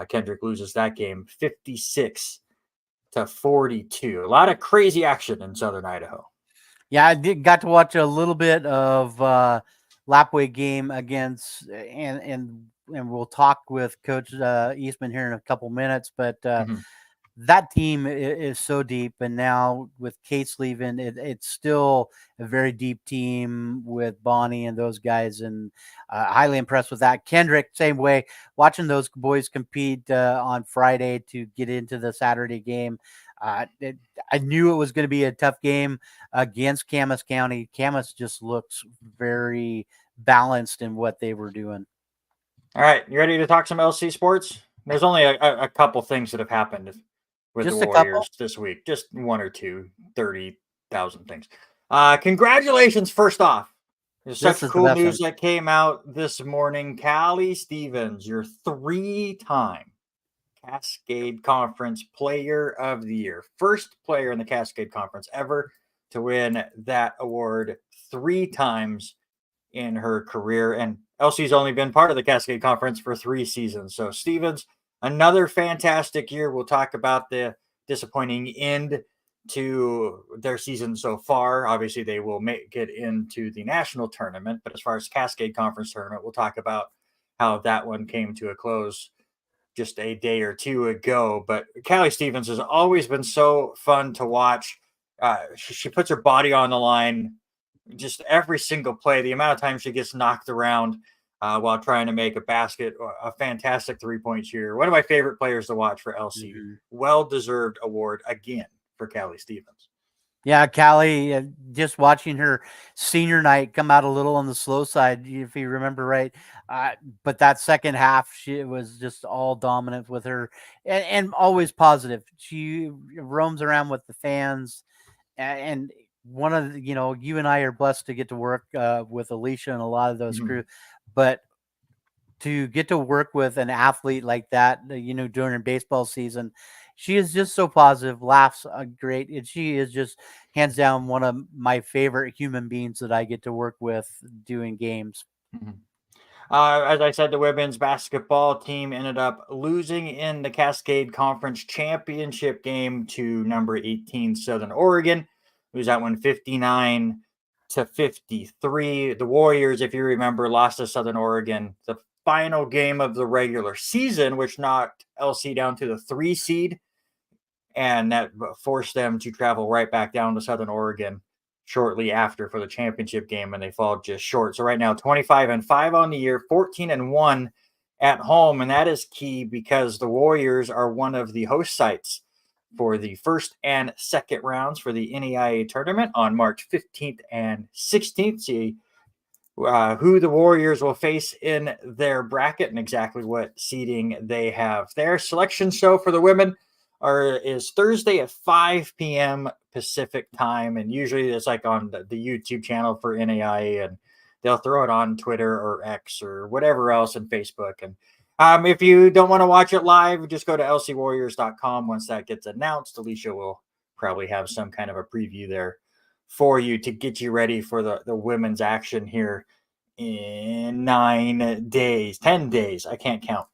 Kendrick loses that game 56-42. A lot of crazy action in Southern Idaho. Yeah, I got to watch a little bit of Lapway game against, and we'll talk with Coach Eastman here in a couple minutes, but that team is so deep, and now with Case leaving, it's still a very deep team with Bonnie and those guys, and highly impressed with that. Kendrick, same way, watching those boys compete on Friday to get into the Saturday game. I knew it was going to be a tough game against Camas County. Camas just looks very balanced in what they were doing. All right, you ready to talk some LC sports? There's only a couple things that have happened with Just the a Warriors couple? this week. Just 1 or 2, 30,000 things. Congratulations, first off. There's This such is the cool best news one. that came out this morning. Callie Stevens, your 3-time Cascade Conference Player of the Year. First player in the Cascade Conference ever to win that award 3 times in her career. And LC's only been part of the Cascade Conference for 3 seasons. So Stevens, another fantastic year. We'll talk about the disappointing end to their season so far. Obviously, they will make it into the national tournament. But as far as Cascade Conference tournament, we'll talk about how that one came to a close just a day or 2 ago. But Callie Stevens has always been so fun to watch. She puts her body on the line just every single play. The amount of times she gets knocked around while trying to make a basket, a fantastic 3-point shooter. One of my favorite players to watch for LC. Well-deserved award again for Callie Stevens. Yeah, Callie, just watching her senior night come out a little on the slow side, if you remember right. But that second half, she was just all dominant with her and always positive. She roams around with the fans. And one of the, you and I are blessed to get to work with Alicia and a lot of those crew. But to get to work with an athlete like that, during baseball season, she is just so positive, laughs great, and she is just hands down one of my favorite human beings that I get to work with doing games. As I said, the women's basketball team ended up losing in the Cascade Conference Championship game to number 18 Southern Oregon. Lose that one 59-53. The Warriors, if you remember, lost to Southern Oregon the final game of the regular season, which knocked LC down to the 3 seed. And that forced them to travel right back down to Southern Oregon shortly after for the championship game, and they fall just short. So right now, 25-5 on the year, 14-1 at home, and that is key because the Warriors are one of the host sites for the first and second rounds for the NEIA tournament on March 15th and 16th. See who the Warriors will face in their bracket and exactly what seeding they have. Their selection show for the women is Thursday at 5 p.m. Pacific time, and usually it's like on the YouTube channel for NAIA, and they'll throw it on Twitter or X or whatever else, and Facebook. And if you don't want to watch it live, just go to lcwarriors.com. Once that gets announced, Alicia will probably have some kind of a preview there for you to get you ready for the women's action here in 10 days. I can't count.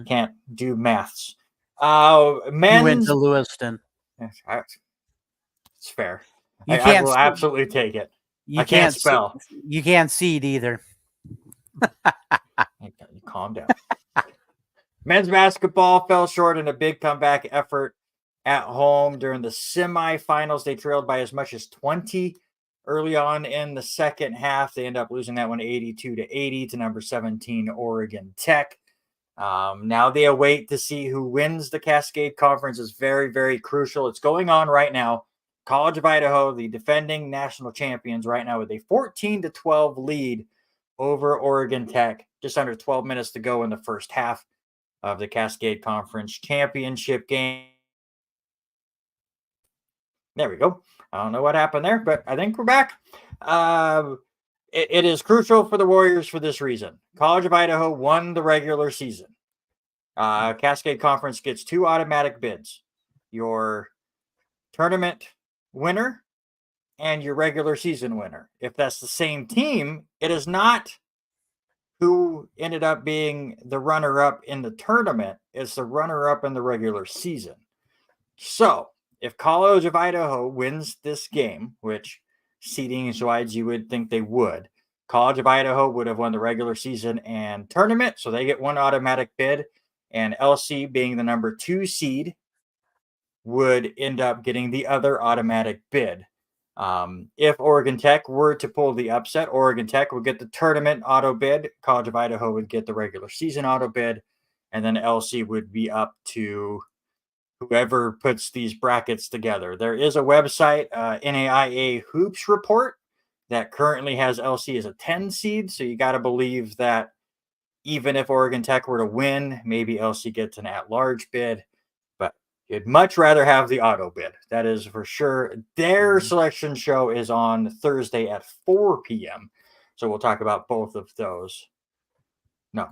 Can't do maths. You went to Lewiston. It's fair. I will absolutely take it. I can't spell. You can't seed either. Calm down. Men's basketball fell short in a big comeback effort at home during the semifinals. They trailed by as much as 20 early on in the second half. They end up losing that one 82-80 to number 17 Oregon Tech. Now they await to see who wins the Cascade Conference. Is very, very crucial. It's going on right now. College of Idaho, the defending national champions, right now with a 14-12 lead over Oregon Tech. Just under 12 minutes to go in the first half of the Cascade Conference Championship game. There we go. I don't know what happened there, but I think we're back. It is crucial for the Warriors for this reason. College of Idaho won the regular season. Cascade Conference gets 2 automatic bids. Your tournament winner and your regular season winner. If that's the same team, it is not who ended up being the runner-up in the tournament. It's the runner-up in the regular season. So, if College of Idaho wins this game, which seeding-wise you would think they would, College of Idaho would have won the regular season and tournament, so they get 1 automatic bid, and LC, being the number 2 seed, would end up getting the other automatic bid. If Oregon Tech were to pull the upset, Oregon Tech would get the tournament auto bid, College of Idaho would get the regular season auto bid, and then LC would be up to whoever puts these brackets together. There is a website, NAIA Hoops Report, that currently has LC as a 10 seed, so you got to believe that even if Oregon Tech were to win, maybe LC gets an at-large bid, but you'd much rather have the auto bid. That is for sure. Their selection show is on Thursday at 4 p.m., so we'll talk about both of those. No.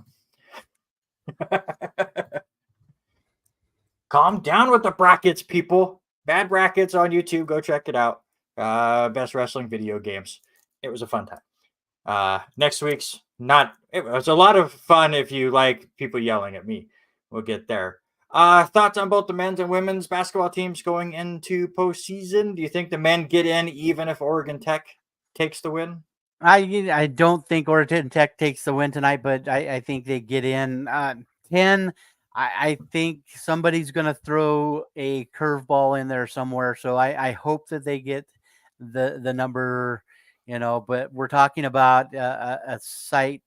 Calm down with the brackets, people. Bad Brackets on YouTube. Go check it out. Best wrestling video games. It was a fun time. Next week's it was a lot of fun if you like people yelling at me. We'll get there. Thoughts on both the men's and women's basketball teams going into postseason? Do you think the men get in even if Oregon Tech takes the win? I don't think Oregon Tech takes the win tonight, but I think they get in 10. I think somebody's going to throw a curveball in there somewhere. So I hope that they get the number, but we're talking about a site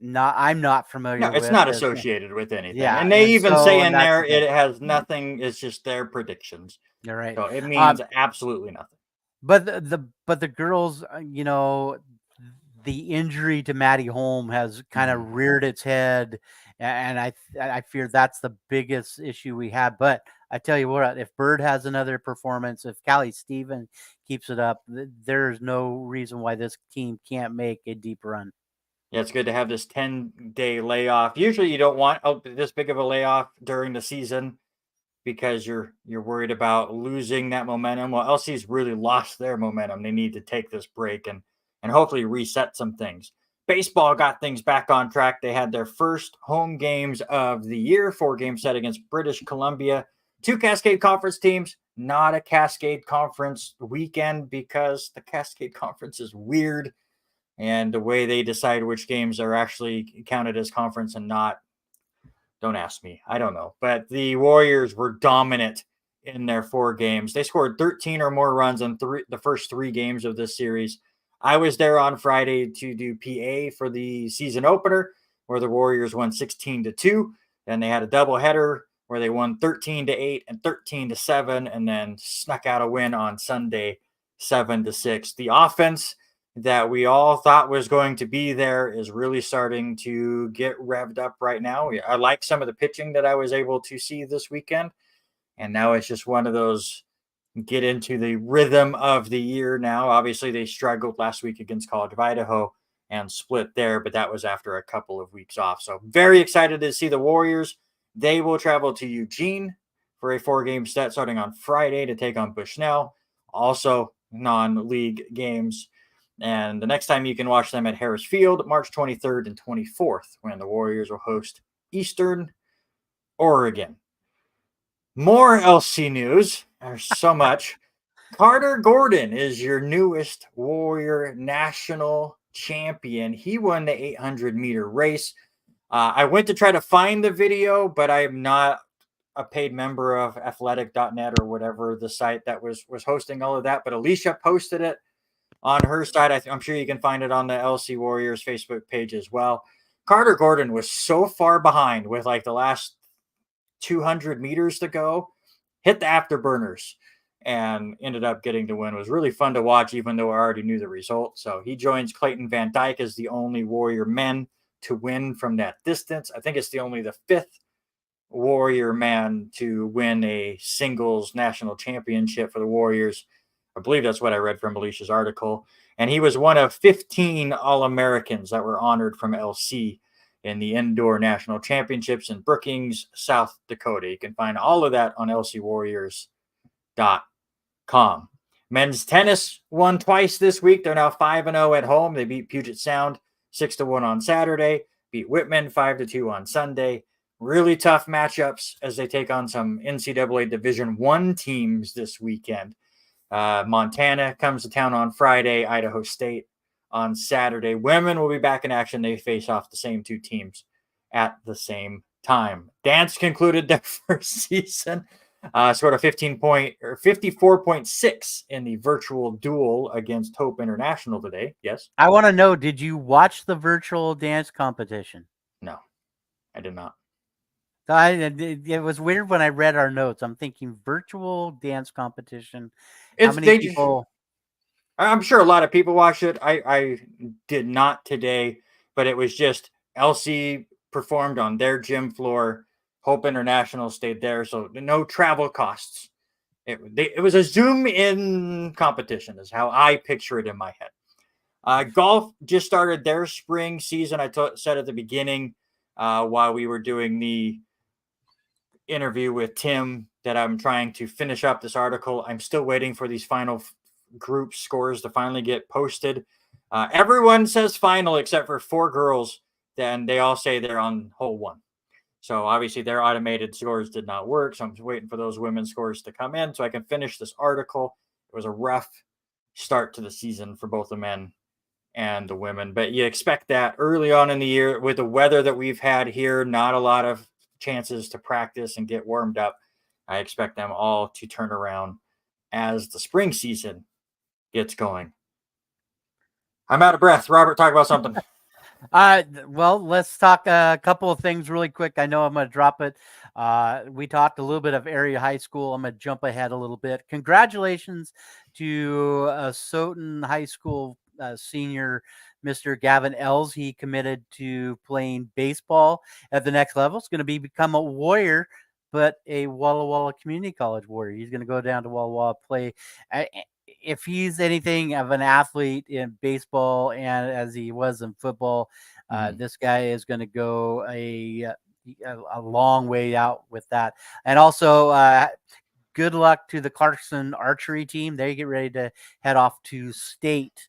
I'm not familiar with. No, it's not associated with anything. Yeah. And they even say in there it has nothing. It's just their predictions. You're right. So it means absolutely nothing. But the girls, the injury to Maddie Holm has kind of reared its head, and I fear that's the biggest issue we have. But I tell you what, if Bird has another performance, if Callie Steven keeps it up, there's no reason why this team can't make a deep run. Yeah, it's good to have this 10-day layoff. Usually you don't want this big of a layoff during the season because you're worried about losing that momentum. Well, LC's really lost their momentum. They need to take this break and hopefully reset some things. Baseball got things back on track. They had their first home games of the year, 4-game set against British Columbia. 2 Cascade Conference teams, not a Cascade Conference weekend because the Cascade Conference is weird. And the way they decide which games are actually counted as conference and not, don't ask me. I don't know. But the Warriors were dominant in their 4 games. They scored 13 or more runs in the first 3 games of this series. I was there on Friday to do PA for the season opener, where the Warriors won 16-2. Then they had a doubleheader where they won 13-8 and 13-7, and then snuck out a win on Sunday, 7-6. The offense that we all thought was going to be there is really starting to get revved up right now. I like some of the pitching that I was able to see this weekend. And now it's just one of those get into the rhythm of the year now. Obviously, they struggled last week against College of Idaho and split there, but that was after a couple of weeks off. So very excited to see the Warriors. They will travel to Eugene for a 4-game set starting on Friday to take on Bushnell. Also non-league games. And the next time you can watch them at Harris Field, March 23rd and 24th, when the Warriors will host Eastern Oregon. More LC news. There's so much. Carter Gordon is your newest Warrior national champion. He won the 800-meter race. I went to try to find the video, but I am not a paid member of athletic.net or whatever the site that was hosting all of that. But Alicia posted it on her site. I'm sure you can find it on the LC Warriors Facebook page as well. Carter Gordon was so far behind with like the last 200 meters to go, hit the afterburners, and ended up getting the win. It was really fun to watch, even though I already knew the result. So he joins Clayton Van Dyke as the only Warrior men to win from that distance. I think it's the fifth Warrior man to win a singles national championship for the Warriors. I believe that's what I read from Alicia's article. And he was one of 15 All-Americans that were honored from LC in the indoor national championships in Brookings, South Dakota. You can find all of that on lcwarriors.com. Men's tennis won twice this week. They're now 5-0 at home. They beat Puget Sound 6-1 on Saturday, beat Whitman 5-2 on Sunday. Really tough matchups as they take on some NCAA Division I teams this weekend. Montana comes to town on Friday, Idaho State on Saturday. Women will be back in action. They face off the same two teams at the same time. Dance concluded their first season, scored a 54.6 in the virtual duel against Hope International today. Yes? I want to know, did you watch the virtual dance competition? No, I did not. It was weird when I read our notes. I'm thinking virtual dance competition. How many people? I'm sure a lot of people watched it. I did not today, but it was just LC performed on their gym floor. Hope International stayed there, so no travel costs. It was a Zoom-in competition is how I picture it in my head. Golf just started their spring season. I said at the beginning while we were doing the interview with Tim that I'm trying to finish up this article. I'm still waiting for these final group scores to finally get posted. Everyone says final except for 4 girls. Then they all say they're on hole 1. So obviously their automated scores did not work. So I'm waiting for those women's scores to come in so I can finish this article. It was a rough start to the season for both the men and the women, but you expect that early on in the year with the weather that we've had here, not a lot of chances to practice and get warmed up. I expect them all to turn around as the spring season gets going. I'm out of breath. Robert, talk about something. Well, let's talk a couple of things really quick. I know I'm going to drop it. We talked a little bit of area high school. I'm going to jump ahead a little bit. Congratulations to Soton High School senior Mr. Gavin Els. He committed to playing baseball at the next level. It's going to become a Warrior, but a Walla Walla Community College Warrior. He's going to go down to Walla Walla, play. If he's anything of an athlete in baseball and as he was in football, this guy is going to go a long way out with that. And also, good luck to the Clarkson archery team. They get ready to head off to state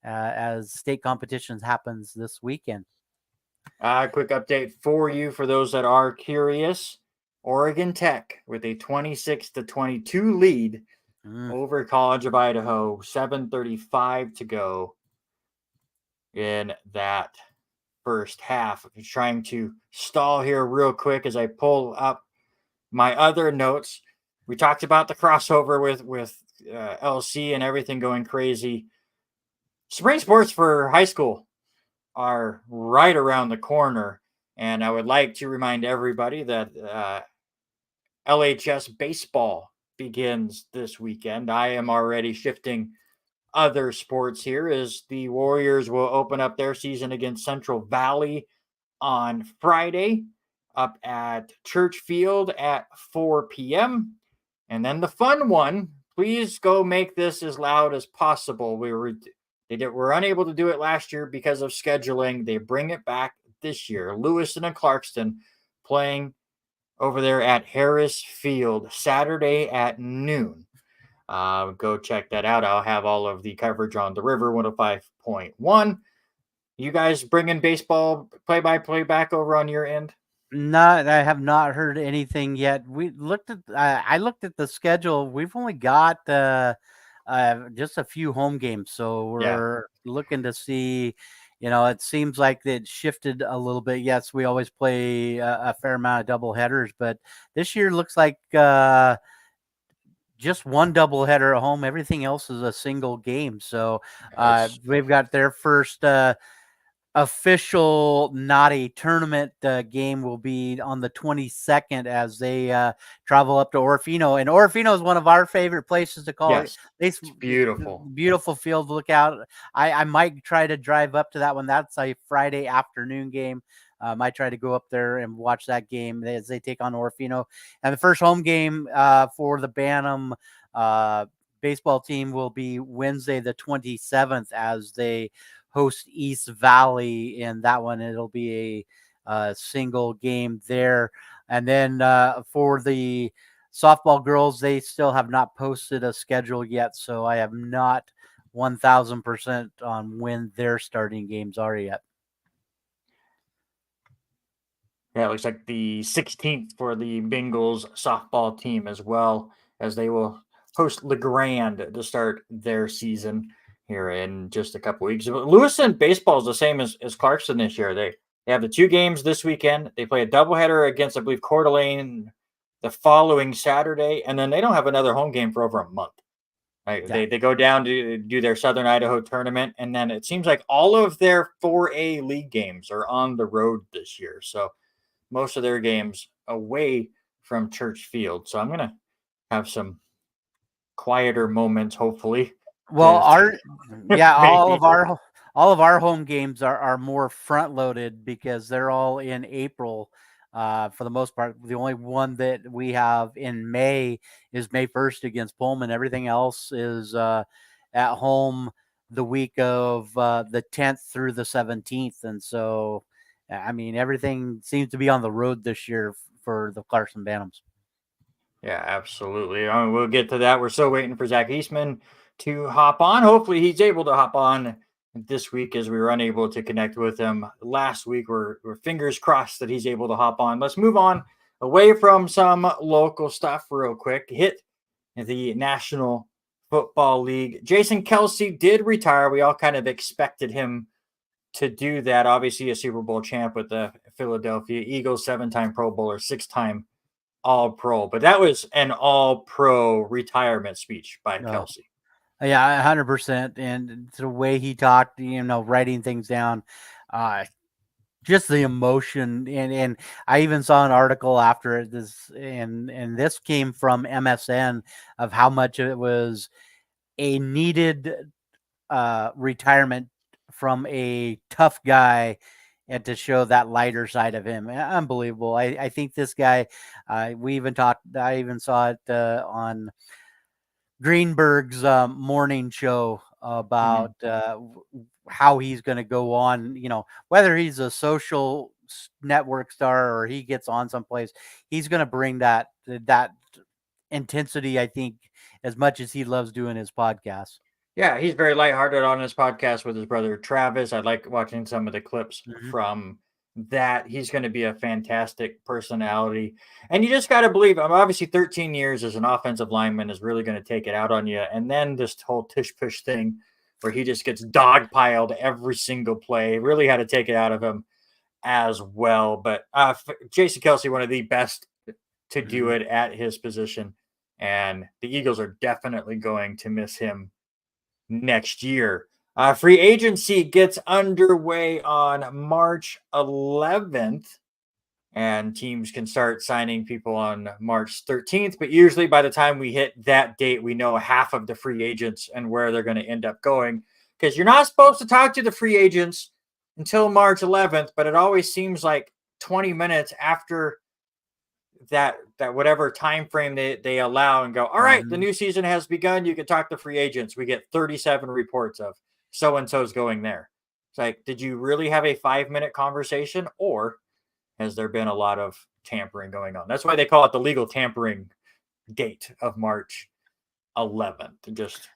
as state competitions happens this weekend. Quick update for you for those that are curious. Oregon Tech with a 26-22 lead over College of Idaho. 7:35 to go in that first half. I'm trying to stall here real quick as I pull up my other notes. We talked about the crossover with LC and everything going crazy. Spring sports for high school are right around the corner. And I would like to remind everybody that LHS baseball begins this weekend. I am already shifting other sports here as the Warriors will open up their season against Central Valley on Friday up at Church Field at 4 p.m. And then the fun one, please go make this as loud as possible. We were unable to do it last year because of scheduling. They bring it back this year. Lewiston and Clarkston playing over there at Harris Field Saturday at noon. Go check that out. I'll have all of the coverage on the River 105.1. You guys bringing baseball play-by-play back over on your end? I have not heard anything yet. I looked at the schedule. We've only got just a few home games. So Yeah. we're looking to see, it seems like it shifted a little bit. Yes, we always play a fair amount of double headers, but this year looks like just one double header at home. Everything else is a single game. So It's we've got their first official, not a tournament game, will be on the 22nd as they travel up to Orofino. And Orofino is one of our favorite places to call it. yes, It's it's beautiful. beautiful field to look out. I might try to drive up to that one. That's a Friday afternoon game. Might try to go up there and watch that game as they take on Orofino. And the first home game for the Bantam baseball team will be Wednesday the 27th as they host East Valley in that one. It'll be a single game there. And then for the softball girls, they still have not posted a schedule yet, so I have not 1,000% on when their starting games are yet. Yeah, it looks like the 16th for the Bengals softball team as well, as they will host LeGrand to start their season here in just a couple weeks. But Lewiston baseball is the same as Clarkston this year. They have the 2 games this weekend. They play a doubleheader against, I believe, Coeur d'Alene the following Saturday, and then they don't have another home game for over a month. Right? Yeah. They go down to do their Southern Idaho tournament, and then it seems like all of their 4A league games are on the road this year. So most of their games away from Church Field. So I'm going to have some quieter moments, hopefully. Well, all Maybe. of our home games are more front loaded because they're all in April. For the most part, the only one that we have in May is May 1st against Pullman. Everything else is at home the week of the 10th through the 17th. And so, I mean, everything seems to be on the road this year for the Clarkson Bantams. Yeah, absolutely. We'll get to that. We're still waiting for Zach Eastman to hop on. Hopefully, he's able to hop on this week, as we were unable to connect with him last week. We're fingers crossed that he's able to hop on. Let's move on away from some local stuff real quick. Hit the National Football League. Jason Kelsey did retire. We all kind of expected him to do that. Obviously, a Super Bowl champ with the Philadelphia Eagles, 7-time Pro Bowler, 6-time All-Pro. But that was an All-Pro retirement speech by Kelsey. Yeah, 100%. And the way he talked, writing things down, just the emotion. And I even saw an article after this, and this came from MSN, of how much it was a needed retirement from a tough guy, and to show that lighter side of him. Unbelievable. I think this guy, I even saw it on Greenberg's morning show about how he's going to go on, whether he's a social network star or he gets on someplace, he's going to bring that intensity, I think, as much as he loves doing his podcast. Yeah, he's very lighthearted on his podcast with his brother Travis. I like watching some of the clips from that. He's going to be a fantastic personality. And you just got to believe, obviously 13 years as an offensive lineman is really going to take it out on you. And then this whole tush-push thing where he just gets dogpiled every single play really had to take it out of him as well. But Jason Kelsey, one of the best to do it at his position. And the Eagles are definitely going to miss him next year. Free agency gets underway on March 11th, and teams can start signing people on March 13th. But usually by the time we hit that date, we know half of the free agents and where they're going to end up going, because you're not supposed to talk to the free agents until March 11th, but it always seems like 20 minutes after that whatever time frame they allow, and go, all right, the new season has begun, you can talk to free agents. We get 37 reports of so-and-so's going there. It's like, did you really have a 5-minute conversation, or has there been a lot of tampering going on? That's why they call it the legal tampering date of March 11th. Just,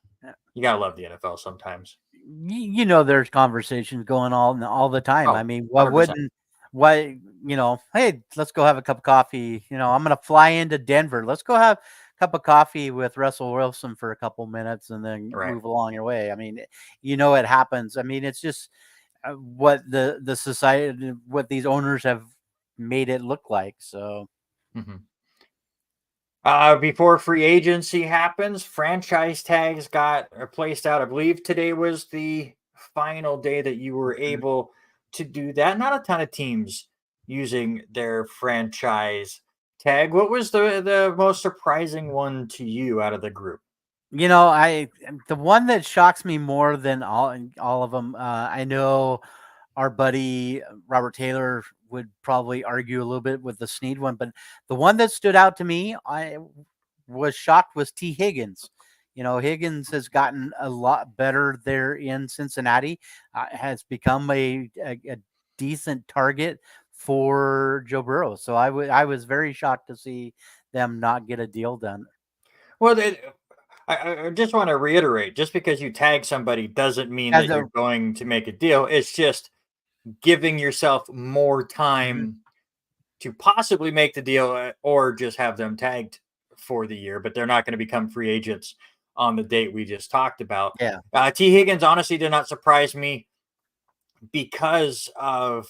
you gotta love the NFL sometimes. There's conversations going on all the time. I mean, hey, let's go have a cup of coffee. I'm going to fly into Denver. Let's go have a cup of coffee with Russell Wilson for a couple minutes and then Right. move along your way. I mean, it happens. I mean, it's just what the society, what these owners have made it look like. So Mhm. Before free agency happens, franchise tags got placed out. I believe today was the final day that you were able to do that. Not a ton of teams using their franchise tag. What was the most surprising one to you out of the group? the one that shocks me more than all of them. I know our buddy Robert Taylor would probably argue a little bit with the Snead one, but the one that stood out to me, I was shocked, was T. Higgins. Higgins has gotten a lot better there in Cincinnati, has become a decent target for Joe Burrow. So I was very shocked to see them not get a deal done. Well, I just want to reiterate, just because you tag somebody doesn't mean As that you're going to make a deal. It's just giving yourself more time to possibly make the deal, or just have them tagged for the year, but they're not going to become free agents on the date we just talked about. Yeah. T. Higgins honestly did not surprise me because of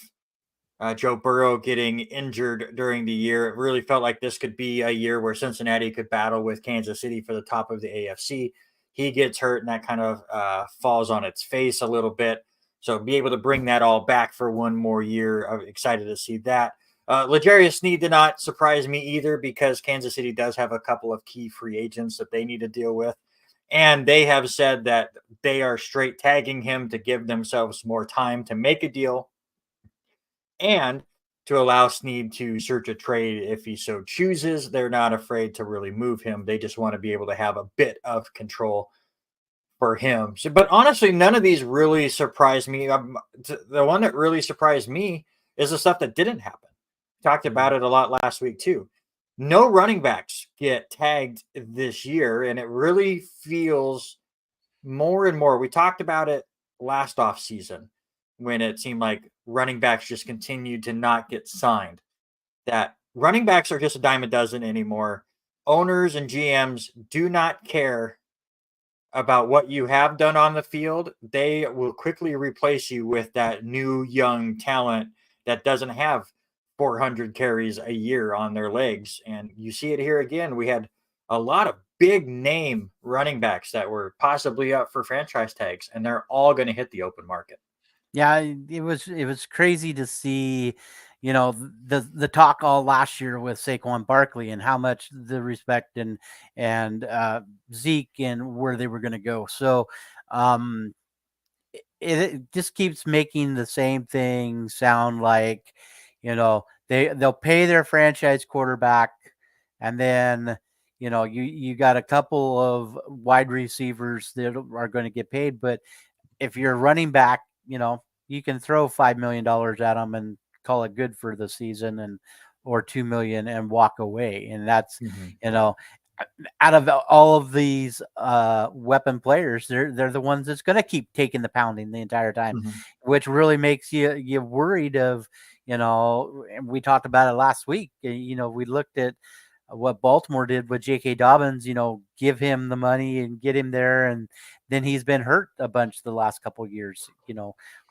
Joe Burrow getting injured during the year. It really felt like this could be a year where Cincinnati could battle with Kansas City for the top of the AFC. He gets hurt, and that kind of falls on its face a little bit. So be able to bring that all back for one more year. I'm excited to see that. L'Jarius Sneed did not surprise me either, because Kansas City does have a couple of key free agents that they need to deal with. And they have said that they are straight tagging him to give themselves more time to make a deal, and to allow Snead to search a trade if he so chooses. They're not afraid to really move him. They just want to be able to have a bit of control for him. So, but honestly, none of these really surprised me. The one that really surprised me is the stuff that didn't happen. Talked about it a lot last week too. No running backs get tagged this year, and it really feels more and more. We talked about it last off season when it seemed like running backs just continued to not get signed. That running backs are just a dime a dozen anymore. Owners and GMs do not care about what you have done on the field. They will quickly replace you with that new young talent that doesn't have 400 carries a year on their legs. And you see it here again. We had a lot of big name running backs that were possibly up for franchise tags, and they're all going to hit the open market. Yeah, it was crazy to see, the talk all last year with Saquon Barkley and how much the respect and Zeke and where they were going to go. So it just keeps making the same thing sound like, they'll pay their franchise quarterback, and then you got a couple of wide receivers that are going to get paid, but if you're a running back, you can throw $5 million at them and call it good for the season, or 2 million, and walk away. And that's, out of all of these weapon players, they're the ones that's going to keep taking the pounding the entire time, which really makes you worried of, and we talked about it last week. We looked at what Baltimore did with J.K. Dobbins, give him the money and get him there. And then he's been hurt a bunch the last couple of years.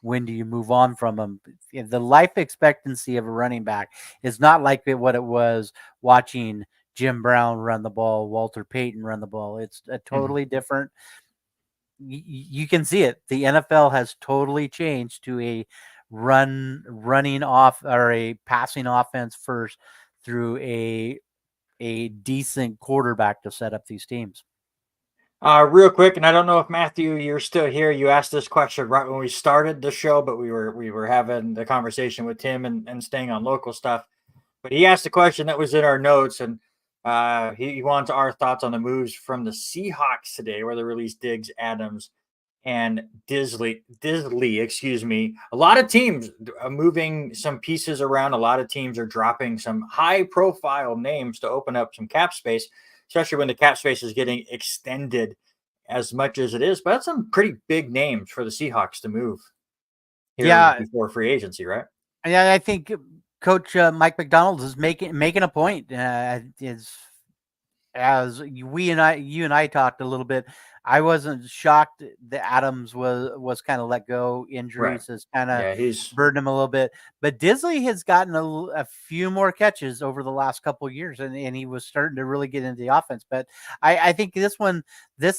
When do you move on from him? The life expectancy of a running back is not like what it was watching Jim Brown run the ball, Walter Payton run the ball. It's a totally different. You can see it. The NFL has totally changed to a running off, or a passing offense first, through a decent quarterback to set up these teams. Real quick, and I don't know if Matthew, you're still here. You asked this question right when we started the show, but we were having the conversation with Tim and staying on local stuff. But he asked a question that was in our notes, and he wants our thoughts on the moves from the Seahawks today, where they released Diggs, Adams, and Disley, excuse me. A lot of teams are moving some pieces around. A lot of teams are dropping some high-profile names to open up some cap space, especially when the cap space is getting extended as much as it is. But that's some pretty big names for the Seahawks to move here before free agency, right? Yeah, I think Coach Mike McDonald is making a point. as you and I talked a little bit, I wasn't shocked that Adams was kind of let go. Right. Injuries has kind of Yeah, he's burdened him a little bit, but Disley has gotten a few more catches over the last couple of years, and he was starting to really get into the offense. But I think this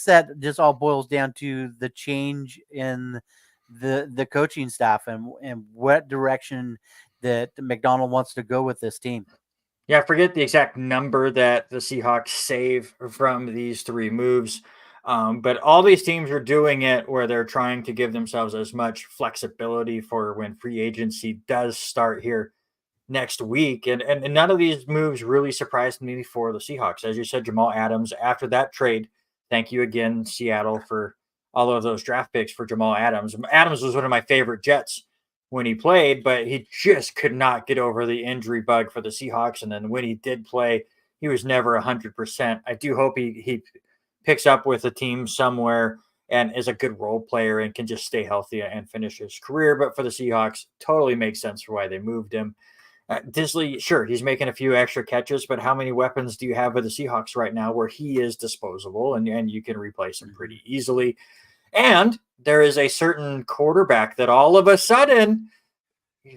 set just all boils down to the change in the coaching staff and what direction that McDonald wants to go with this team. Yeah, I forget the exact number that the Seahawks save from these three moves. But all these teams are doing it where they're trying to give themselves as much flexibility for when free agency does start here next week. And none of these moves really surprised me for the Seahawks. As you said, Jamal Adams, after that trade, thank you again, Seattle, for all of those draft picks for Jamal Adams. Adams was one of my favorite Jets when he played, but he just could not get over the injury bug for the Seahawks. And then when he did play, he was never 100%. I do hope he picks up with a team somewhere and is a good role player and can just stay healthy and finish his career. But for the Seahawks, totally makes sense for why they moved him. Disley, sure, he's making a few extra catches, but how many weapons do you have with the Seahawks right now where he is disposable and you can replace him pretty easily? And there is a certain quarterback that all of a sudden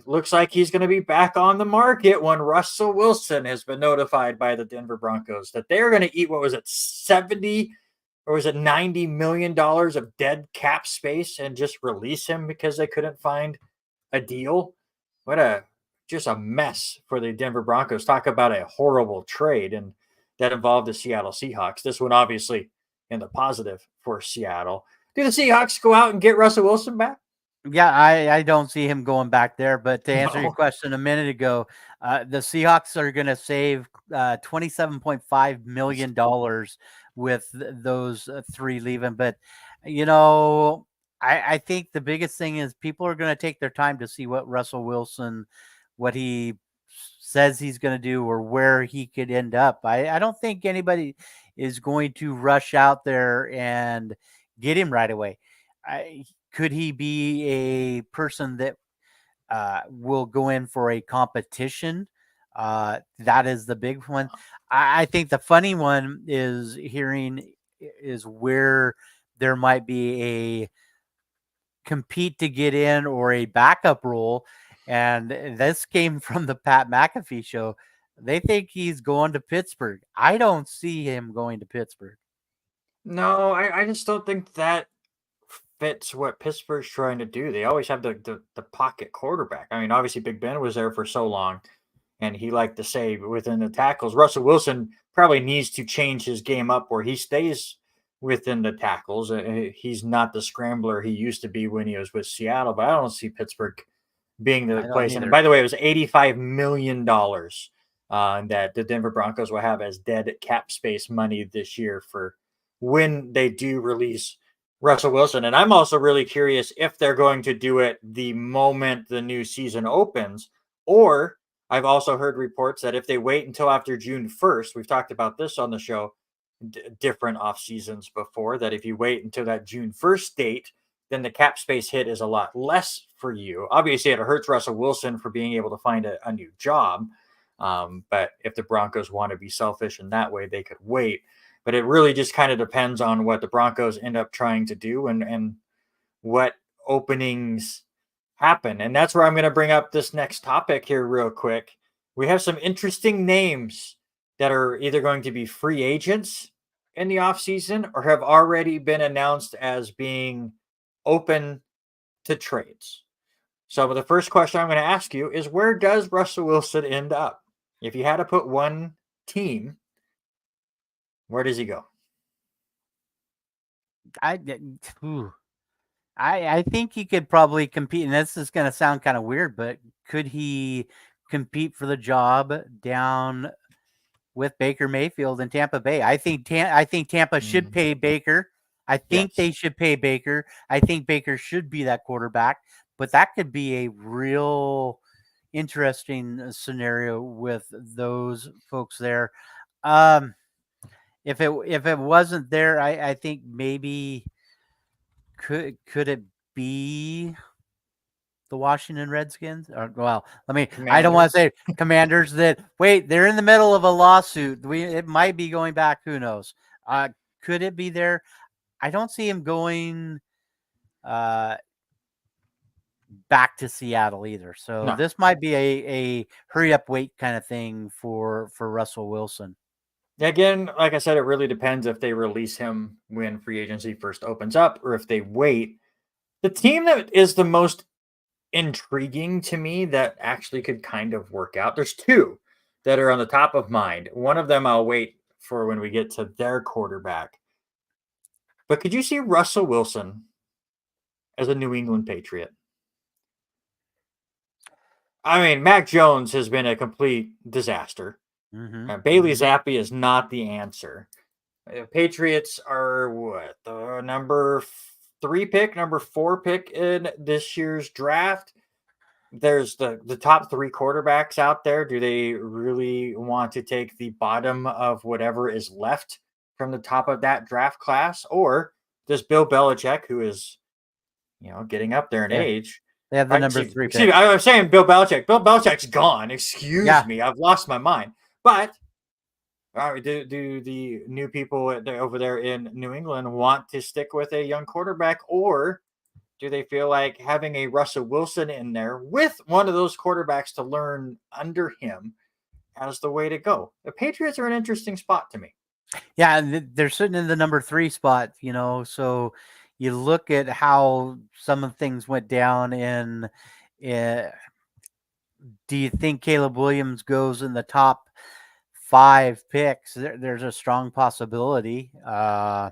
looks like he's going to be back on the market when Russell Wilson has been notified by the Denver Broncos that they're going to eat, what was it, 70 or was it $90 million of dead cap space and just release him because they couldn't find a deal? Just a mess for the Denver Broncos. Talk about a horrible trade, and that involved the Seattle Seahawks. This one obviously in the positive for Seattle. Do the Seahawks go out and get Russell Wilson back? Yeah, I don't see him going back there. But to answer your No. question a minute ago, the Seahawks are going to save $27.5 million with those three leaving. But you know, I think the biggest thing is people are going to take their time to see what Russell Wilson, what he says he's going to do, or where he could end up. I don't think anybody is going to rush out there and get him right away. Could he be a person that will go in for a competition? That is the big one. I think the funny one is hearing is where there might be a compete to get in or a backup role. And this came from the Pat McAfee show. They think he's going to Pittsburgh. I don't see him going to Pittsburgh. No, I just don't think that fits what Pittsburgh's trying to do. They always have the pocket quarterback. I mean, obviously Big Ben was there for so long, and he liked to say within the tackles. Russell Wilson probably needs to change his game up where he stays within the tackles. He's not the scrambler he used to be when he was with Seattle, but I don't see Pittsburgh being the I don't place. And either. by the way, it was $85 million that the Denver Broncos will have as dead cap space money this year for when they do release Russell Wilson. And I'm also really curious if they're going to do it the moment the new season opens, or I've also heard reports that if they wait until after June 1st, we've talked about this on the show, different off seasons before, that if you wait until that June 1st date, then the cap space hit is a lot less for you. Obviously, it hurts Russell Wilson for being able to find a new job. But if the Broncos want to be selfish in that way, they could wait. But it really just kind of depends on what the Broncos end up trying to do and what openings happen. And that's where I'm going to bring up this next topic here real quick. We have some interesting names that are either going to be free agents in the offseason or have already been announced as being open to trades. So the first question I'm going to ask you is, where does Russell Wilson end up? If you had to put one team, where does he go? I think he could probably compete, and this is going to sound kind of weird, but could he compete for the job down with Baker Mayfield in Tampa Bay? I think Tampa should pay Baker. I think Yes. they should pay Baker. I think Baker should be that quarterback, but that could be a real interesting scenario with those folks there. If it wasn't there, I think maybe could it be The Washington Redskins? Or, well, I don't want Commanders. to say Commanders that, wait, they're in the middle of a lawsuit. It might be going back. Who knows? Could it be there? I don't see him going back to Seattle either. So No. this might be a hurry up, wait kind of thing for Russell Wilson. Again, like I said, it really depends if they release him when free agency first opens up or if they wait. The team that is the most intriguing to me that actually could kind of work out. There's two that are on the top of mind. One of them I'll wait for when we get to their quarterback. But could you see Russell Wilson as a New England Patriot? I mean, Mac Jones has been a complete disaster. Bailey Zappi is not the answer. Patriots are what, the number 3 pick, number 4 pick in this year's draft. There's the top 3 quarterbacks out there. Do they really want to take the bottom of whatever is left from the top of that draft class? Or does Bill Belichick, who is, getting up there in age, they have the number 3 pick. I was saying Bill Belichick. Bill Belichick's gone. Excuse me. I've lost my mind. But do the new people over there in New England want to stick with a young quarterback, or do they feel like having a Russell Wilson in there with one of those quarterbacks to learn under him as the way to go? The Patriots are an interesting spot to me. Yeah, they're sitting in the number 3 spot, so you look at how some of things went down in do you think Caleb Williams goes in the top 5 picks? There's a strong possibility. I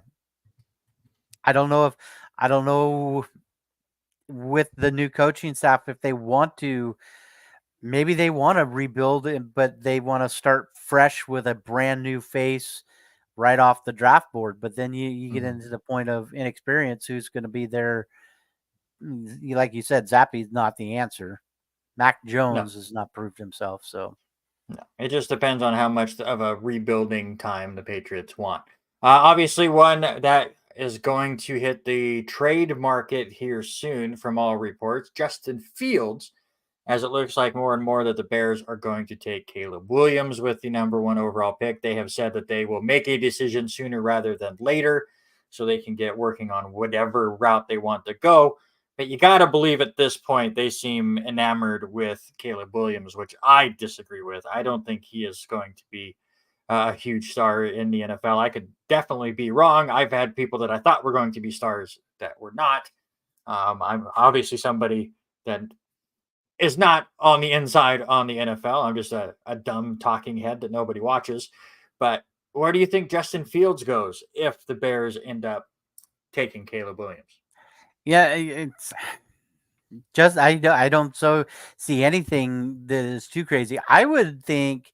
don't know with the new coaching staff if they want to. Maybe they want to rebuild it, but they want to start fresh with a brand new face right off the draft board. But then you get into the point of inexperience. Who's going to be there? Like you said, Zappi's not the answer. Mac Jones has not proved himself. So no, it just depends on how much of a rebuilding time the Patriots want. Obviously, one that is going to hit the trade market here soon from all reports, Justin Fields, as it looks like more and more that the Bears are going to take Caleb Williams with the number 1 overall pick. They have said that they will make a decision sooner rather than later so they can get working on whatever route they want to go. But you got to believe at this point they seem enamored with Caleb Williams, which I disagree with. I don't think he is going to be a huge star in the NFL. I could definitely be wrong. I've had people that I thought were going to be stars that were not. I'm obviously somebody that is not on the inside on the NFL. I'm just a dumb talking head that nobody watches. But where do you think Justin Fields goes if the Bears end up taking Caleb Williams? Yeah, it's just I don't see anything that is too crazy. I would think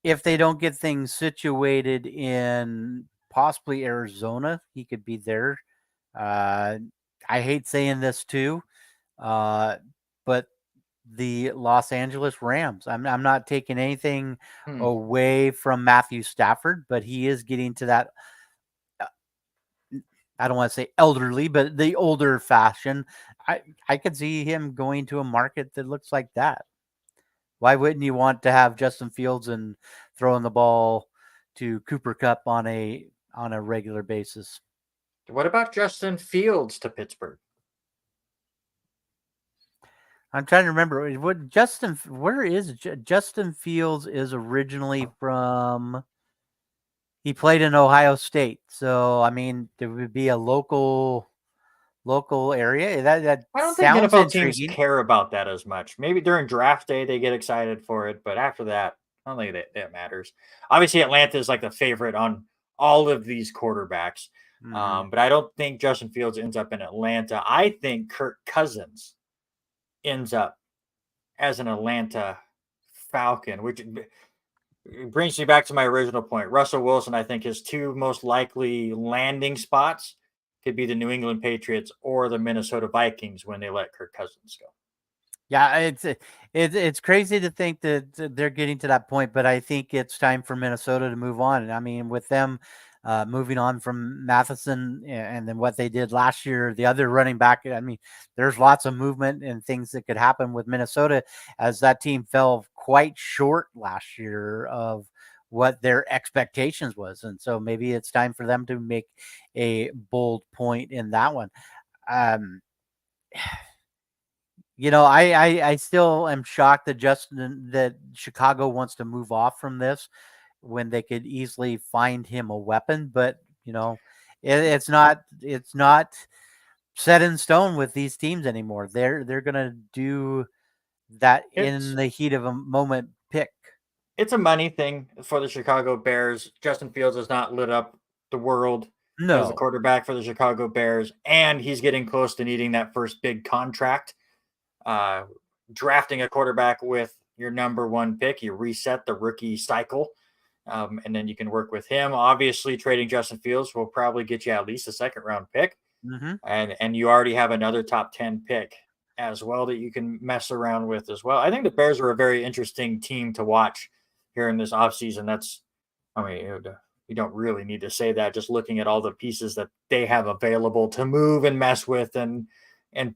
if they don't get things situated in possibly Arizona, he could be there. I hate saying this too, but the Los Angeles Rams. I'm not taking anything away from Matthew Stafford, but he is getting to that. I don't want to say elderly, but the older fashion. I could see him going to a market that looks like that. Why wouldn't you want to have Justin Fields and throwing the ball to Cooper Kupp on a regular basis? What about Justin Fields to Pittsburgh? I'm trying to remember where is Justin Fields is originally from. He played in Ohio State. So, I mean, there would be a local area. That I don't think sounds NFL intriguing. teams care about that as much. Maybe during draft day they get excited for it, but after that, I don't think that matters. Obviously, Atlanta is like the favorite on all of these quarterbacks, but I don't think Justin Fields ends up in Atlanta. I think Kirk Cousins ends up as an Atlanta Falcon, which brings me back to my original point. Russell Wilson, I think his 2 most likely landing spots could be the New England Patriots or the Minnesota Vikings when they let Kirk Cousins go. Yeah, it's crazy to think that they're getting to that point, but I think it's time for Minnesota to move on. I mean, with them moving on from Matheson and then what they did last year, the other running back. I mean, there's lots of movement and things that could happen with Minnesota as that team fell quite short last year of what their expectations was, and so maybe it's time for them to make a bold point in that one. Um, I still am shocked that Chicago wants to move off from this when they could easily find him a weapon. But it's not set in stone with these teams anymore. They're gonna do that in It's the heat of a moment pick. it's a money thing for the Chicago Bears. Justin Fields has not lit up the world as the No. quarterback for the Chicago Bears, and he's getting close to needing that first big contract. Uh, Drafting a quarterback with your number one pick, you reset the rookie cycle, and then you can work with him. Obviously, trading Justin Fields will probably get you at least a second round pick, Hmm. and you already have another top 10 pick as well that you can mess around with as well. I think the Bears are a very interesting team to watch here in this offseason. I mean, you don't really need to say that. Just looking at all the pieces that they have available to move and mess with and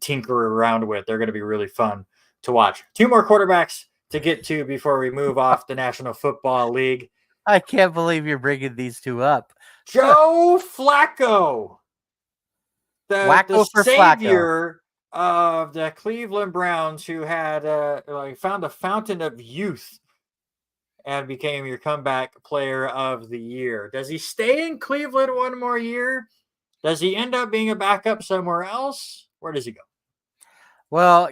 tinker around with, they're going to be really fun to watch. Two more quarterbacks to get to before we move off the National Football League. I can't believe you're bringing these two up. Joe Flacco, the Wacko for Flacco. savior of the Cleveland Browns, who had found a fountain of youth and became your comeback player of the year. Does he stay in Cleveland one more year? Does he end up being a backup somewhere else? Where does he go? Well,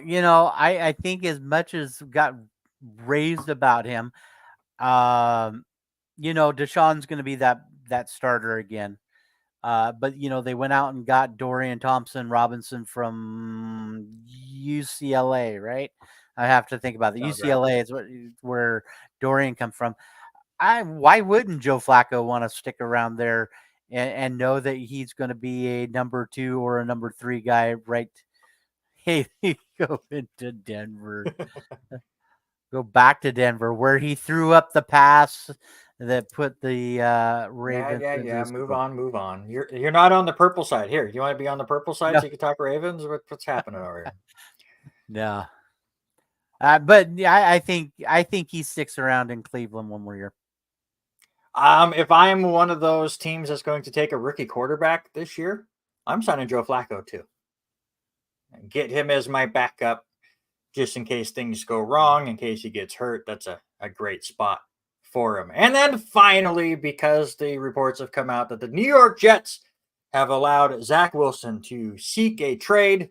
I think as much as got raised about him, um, Deshaun's going to be that starter again. But they went out and got Dorian Thompson Robinson from UCLA, right? I have to think about the Sounds right. UCLA is where Dorian comes from. Why wouldn't Joe Flacco want to stick around there and know that he's going to be a number 2 or a number 3 guy, right? Hey, go into Denver. Go back to Denver, where he threw up the pass that put the Ravens into Yeah. the Super Move Bowl. on, move on. You're not on the purple side here. You want to be on the purple side No, so you can talk Ravens? What's happening over here? no. But yeah, I think he sticks around in Cleveland one more year. If I'm one of those teams that's going to take a rookie quarterback this year, I'm signing Joe Flacco too. Get him as my backup just in case things go wrong, in case he gets hurt. That's a great spot for him. And then finally, because the reports have come out that the New York Jets have allowed Zach Wilson to seek a trade.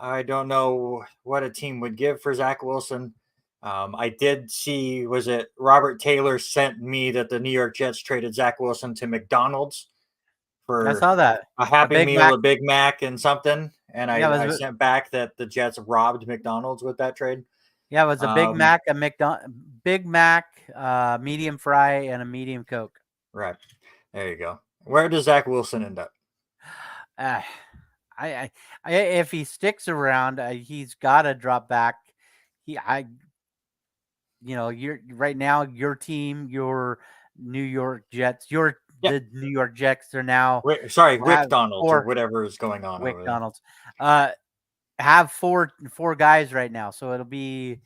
I don't know what a team would give for Zach Wilson. I did see, was it Robert Taylor sent me that the New York Jets traded Zach Wilson to McDonald's I for saw that. a A Happy Big Meal, Mac. a Big Mac, and something. And Yeah, I sent back that the Jets robbed McDonald's with that trade. it was a Big Um, Mac, Big Mac, medium fry, and a medium Coke. right. There you go. Where does Zach Wilson end up? Uh, if he sticks around, he's got to drop back. You're right now. Your team, your New York Jets, Yeah. the New York Jets are now Wick have Donald's or four whatever is going on Wick over there. Donalds. Have four guys right now, so it'll be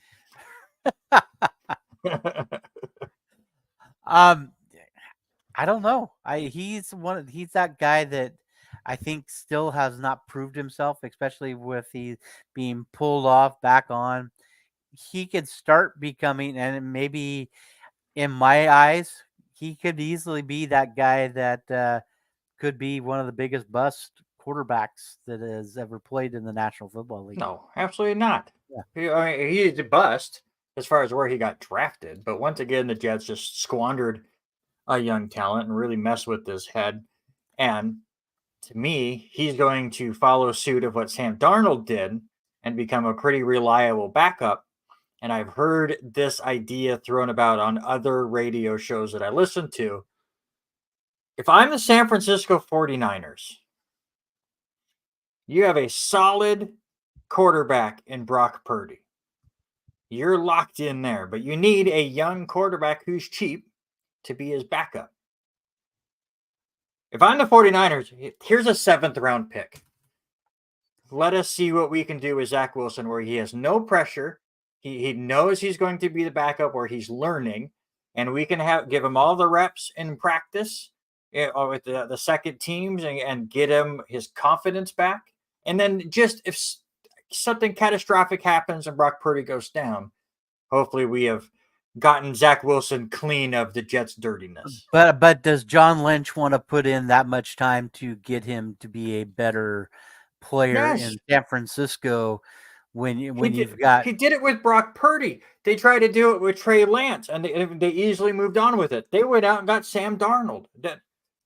um. I don't know. He's that guy that I think still has not proved himself, especially with he being pulled off back on. He could start becoming, and maybe in my eyes, he could easily be that guy that could be one of the biggest bust quarterbacks that has ever played in the National Football League. No, absolutely not. Yeah. He's a bust as far as where he got drafted. But once again, the Jets just squandered a young talent and really mess with his head. And to me, he's going to follow suit of what Sam Darnold did and become a pretty reliable backup. And I've heard this idea thrown about on other radio shows that I listen to. If I'm the San Francisco 49ers, you have a solid quarterback in Brock Purdy. you're locked in there. But you need a young quarterback who's cheap to be his backup. If I'm the 49ers, here's a 7th round pick. Let us see what we can do with Zach Wilson, where he has no pressure. He knows he's going to be the backup, where he's learning, and we can give him all the reps in practice with the second teams and get him his confidence back. And then just if something catastrophic happens and Brock Purdy goes down, hopefully we have gotten Zach Wilson clean of the Jets' dirtiness. But does John Lynch want to put in that much time to get him to be a better player in San Francisco when you've got... He did it with Brock Purdy. They tried to do it with Trey Lance, and they easily moved on with it. They went out and got Sam Darnold.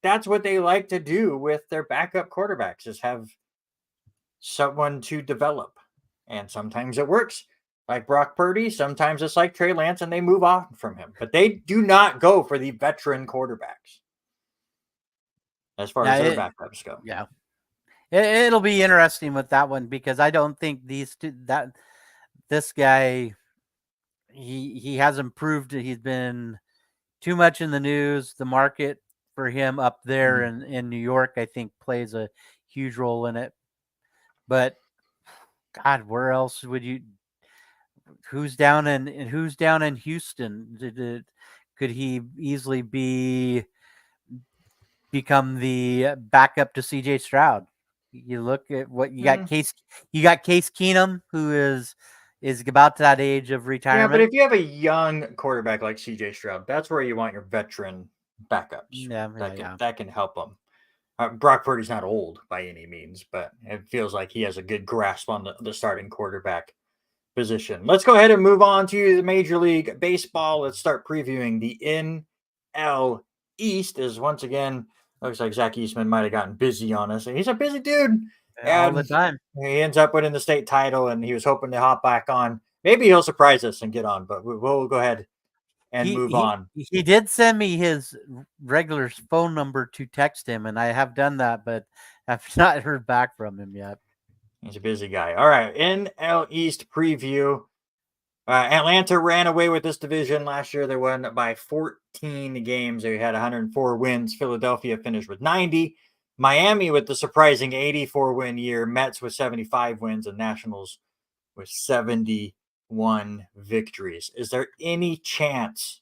That's what they like to do with their backup quarterbacks, is have someone to develop. And sometimes it works, like Brock Purdy. Sometimes it's like Trey Lance, and they move on from him. But they do not go for the veteran quarterbacks as far as their backups go. Yeah. It'll be interesting with that one, because I don't think this guy, he hasn't proved that he's been too much in the news. The market for him up there in New York, I think, plays a huge role in it. But God, where else would you? Who's down in Houston? Could he easily become the backup to CJ Stroud? You look at what you got. Case Keenum, who is about that age of retirement. Yeah, but if you have a young quarterback like CJ Stroud, that's where you want your veteran backups. Yeah, that can help them. Brock Purdy's not old by any means, but it feels like he has a good grasp on the starting quarterback position. Let's go ahead and move on to the Major League Baseball. Let's start previewing the NL East. As once again, looks like Zach Eastman might have gotten busy on us. He's a busy dude. All the time. He ends up winning the state title, and he was hoping to hop back on. Maybe he'll surprise us and get on, but we'll go ahead and move on. He did send me his regular phone number to text him, and I have done that, but I've not heard back from him yet. He's a busy guy. All right, NL East preview. Atlanta ran away with this division last year. They won by 14 games. They had 104 wins. Philadelphia finished with 90. Miami with the surprising 84-win year. Mets with 75 wins, and Nationals with 71 victories. Is there any chance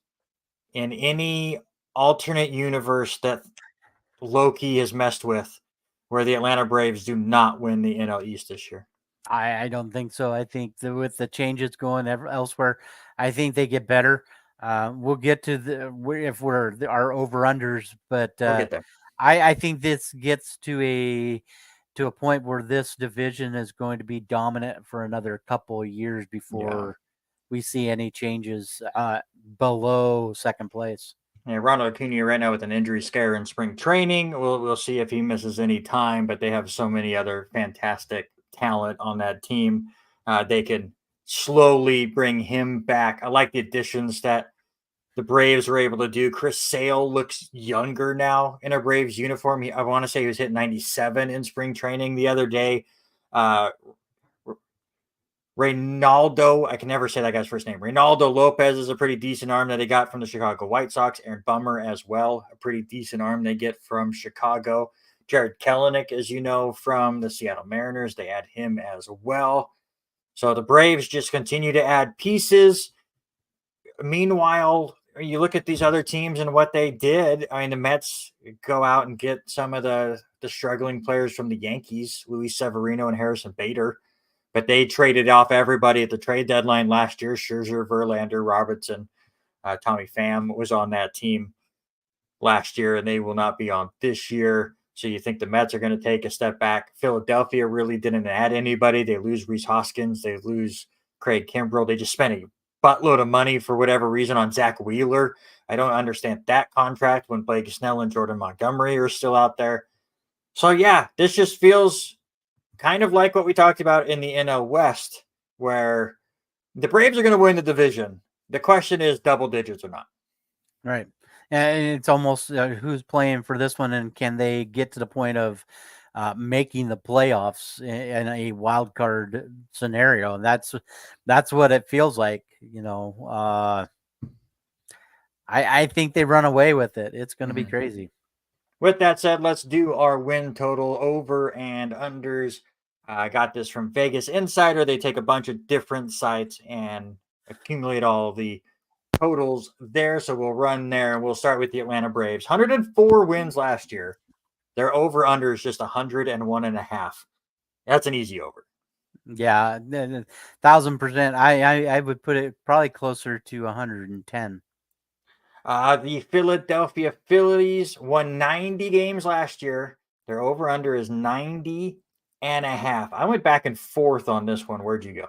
in any alternate universe that Loki has messed with where the Atlanta Braves do not win the NL East this year? I don't think so. I think with the changes going elsewhere, I think they get better. We'll get to our over-unders, but we'll get there. I think this gets to a point where this division is going to be dominant for another couple of years before we see any changes below second place. Yeah, Ronald Acuna right now with an injury scare in spring training. We'll see if he misses any time, but they have so many other fantastic talent on that team. They can slowly bring him back. I like the additions that the Braves were able to do. Chris Sale looks younger now in a Braves uniform. I want to say he was hitting 97 in spring training the other day. Reynaldo, I can never say that guy's first name. Reynaldo Lopez is a pretty decent arm that they got from the Chicago White Sox. Aaron Bummer as well, a pretty decent arm they get from Chicago. Jared Kelenic, as you know, from the Seattle Mariners, they add him as well. So the Braves just continue to add pieces. Meanwhile, you look at these other teams and what they did. I mean, the Mets go out and get some of the struggling players from the Yankees, Luis Severino and Harrison Bader. But they traded off everybody at the trade deadline last year. Scherzer, Verlander, Robertson, Tommy Pham was on that team last year, and they will not be on this year. So you think the Mets are going to take a step back. Philadelphia really didn't add anybody. They lose Rhys Hoskins. They lose Craig Kimbrell. They just spent a buttload of money for whatever reason on Zach Wheeler. I don't understand that contract when Blake Snell and Jordan Montgomery are still out there. So, yeah, this just feels kind of like what we talked about in the NL West, where the Braves are going to win the division. The question is double digits or not. Right. And it's almost who's playing for this one, and can they get to the point of making the playoffs in a wild card scenario. And that's what it feels like. I think they run away with it. It's going to be crazy. With that said, let's do our win total over and unders. I got this from Vegas Insider. They take a bunch of different sites and accumulate all the totals there. So we'll run there and we'll start with the Atlanta Braves. 104 wins last year. Their over under is just 101.5. That's an easy over. Yeah, 1,000%. I would put it probably closer to 110. The Philadelphia Phillies won 90 games last year. Their over under is 90.5. I went back and forth on this one. Where'd you go?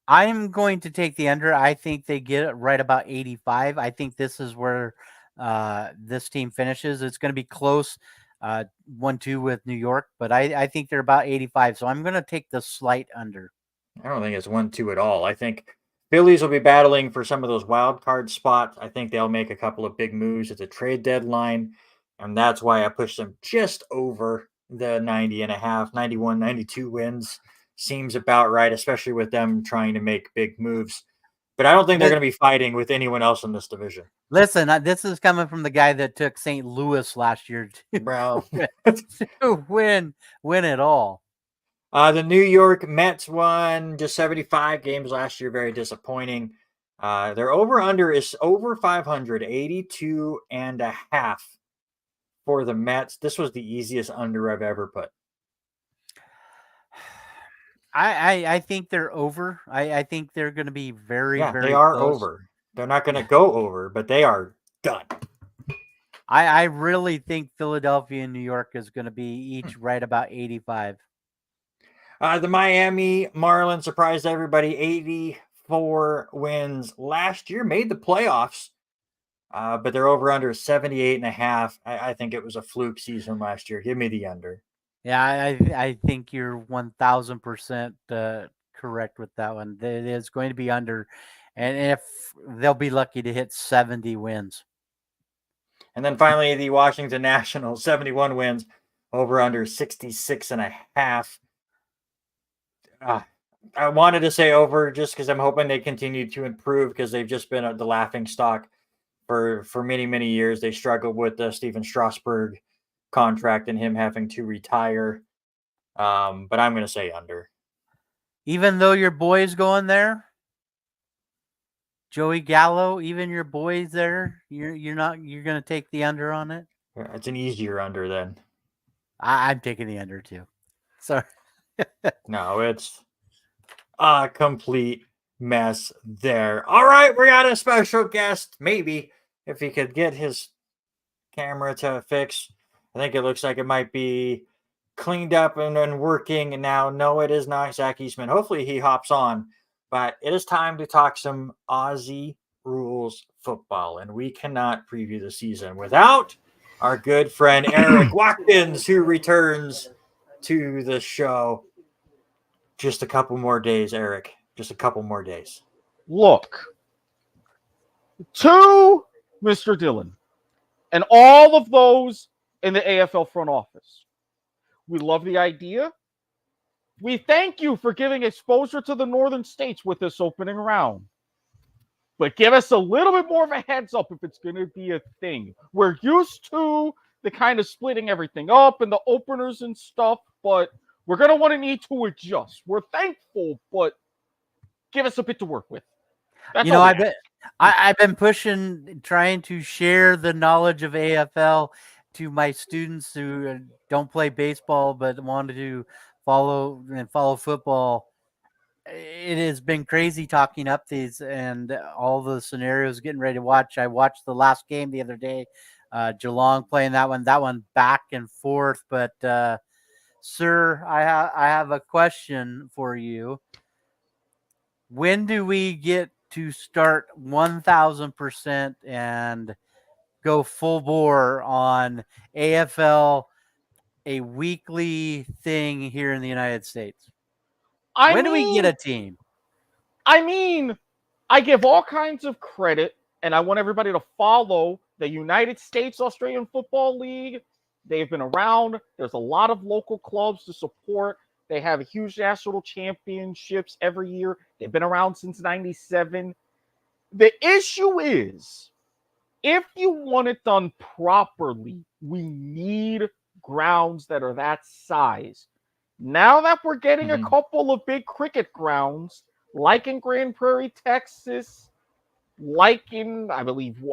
I'm going to take the under. I think they get it right about 85. I think this is where this team finishes. It's going to be close, 1-2 with New York, but I think they're about 85. So I'm going to take the slight under. I don't think it's 1-2 at all. I think Phillies will be battling for some of those wild card spots. I think they'll make a couple of big moves at the trade deadline, and that's why I pushed them just over the 90.5. 91, 92 wins seems about right, especially with them trying to make big moves. But I don't think they're going to be fighting with anyone else in this division. Listen, this is coming from the guy that took St. Louis last year Bro. to win it all. The New York Mets won just 75 games last year. Very disappointing. Their over-under is over 500, 82.5 for the Mets. This was the easiest under I've ever put. I think they're over. I think they're going to be very they are close. over. They're not going to go over, but they are done. I really think Philadelphia and New York is going to be each right about 85. The Miami Marlins surprised everybody. 84 wins last year, made the playoffs, but they're over under 78.5. I think it was a fluke season last year. Give me the under. Yeah, I think you're 1,000% correct with that one. It is going to be under, and if they'll be lucky to hit 70 wins. And then finally, the Washington Nationals, 71 wins, over under 66.5. I wanted to say over just because I'm hoping they continue to improve because they've just been the laughing stock for many, many years. They struggled with the Steven Strasburg contract and him having to retire. But I'm going to say under. Even though your boy's going there, Joey Gallo, even your boy's there, you're going to take the under on it? It's an easier under then. I'm taking the under too. Sorry. No, it's a complete mess there. All right, we got a special guest. Maybe if he could get his camera to fix. I think it looks like it might be cleaned up and working now. No, it is not Zach Eastman. Hopefully he hops on. But it is time to talk some Aussie rules football. And we cannot preview the season without our good friend Eric Watkins, who returns to the show. Just a couple more days, Eric. Just a couple more days. Look, to Mr. Dillon and all of those in the AFL front office, we love the idea. We thank you for giving exposure to the northern states with this opening round. But give us a little bit more of a heads up if it's going to be a thing. We're used to the kind of splitting everything up and the openers and stuff, but we're going to want to need to adjust. We're thankful, but give us a bit to work with. That's I've been pushing, trying to share the knowledge of AFL to my students who don't play baseball but wanted to follow football. It has been crazy talking up these and all the scenarios, getting ready to watch. I watched the last game the other day, Geelong playing that one back and forth. But sir, I have a question for you. When do we get to start 1,000% and go full bore on AFL, a weekly thing here in the United States? When do we get a team? I mean, I give all kinds of credit, and I want everybody to follow the United States Australian Football League They've been around. There's a lot of local clubs to support. They have huge national championships every year. They've been around since 97. The issue is, if you want it done properly, we need grounds that are that size. Now that we're getting a couple of big cricket grounds, like in Grand Prairie, Texas, like in, I believe,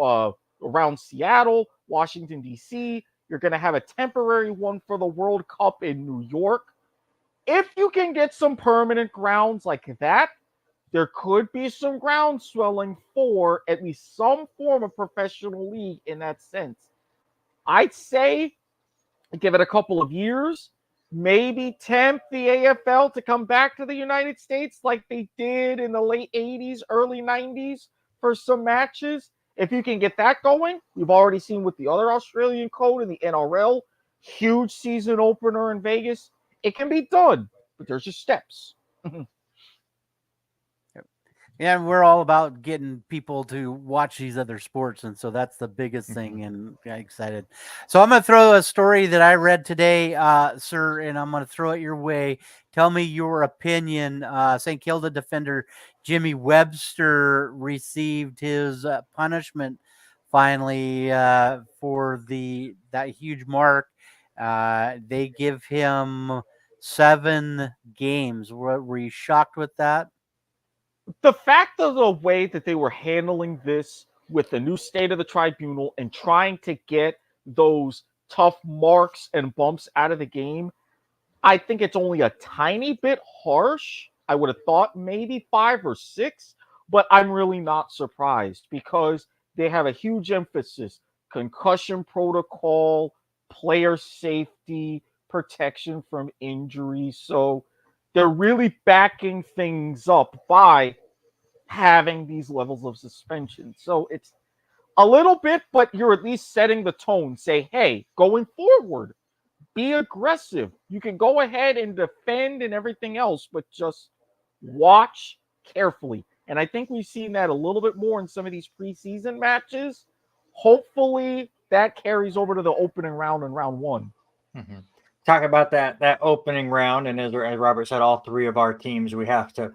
around Seattle, Washington, D.C., you're going to have a temporary one for the World Cup in New York. If you can get some permanent grounds like that, there could be some ground swelling for at least some form of professional league in that sense. I'd say give it a couple of years, maybe tempt the AFL to come back to the United States like they did in the late 80s, early 90s for some matches. If you can get that going, we've already seen with the other Australian code and the NRL, huge season opener in Vegas. It can be done, but there's just steps. Yeah, we're all about getting people to watch these other sports, and so that's the biggest thing. And I'm excited. So I'm going to throw a story that I read today, sir, and I'm going to throw it your way. Tell me your opinion. St. Kilda defender Jimmy Webster received his punishment finally for that huge mark. They give him 7 games. Were you shocked with that? The fact of the way that they were handling this with the new state of the tribunal and trying to get those tough marks and bumps out of the game, I think it's only a tiny bit harsh. I would have thought maybe 5 or 6, but I'm really not surprised because they have a huge emphasis: concussion protocol, player safety, protection from injury. So they're really backing things up by having these levels of suspension. So it's a little bit, but you're at least setting the tone. Say, hey, going forward, be aggressive. You can go ahead and defend and everything else, but just watch carefully. And I think we've seen that a little bit more in some of these preseason matches. Hopefully that carries over to the opening round in round 1. Talk about that opening round, and as Robert said, all 3 of our teams, we have to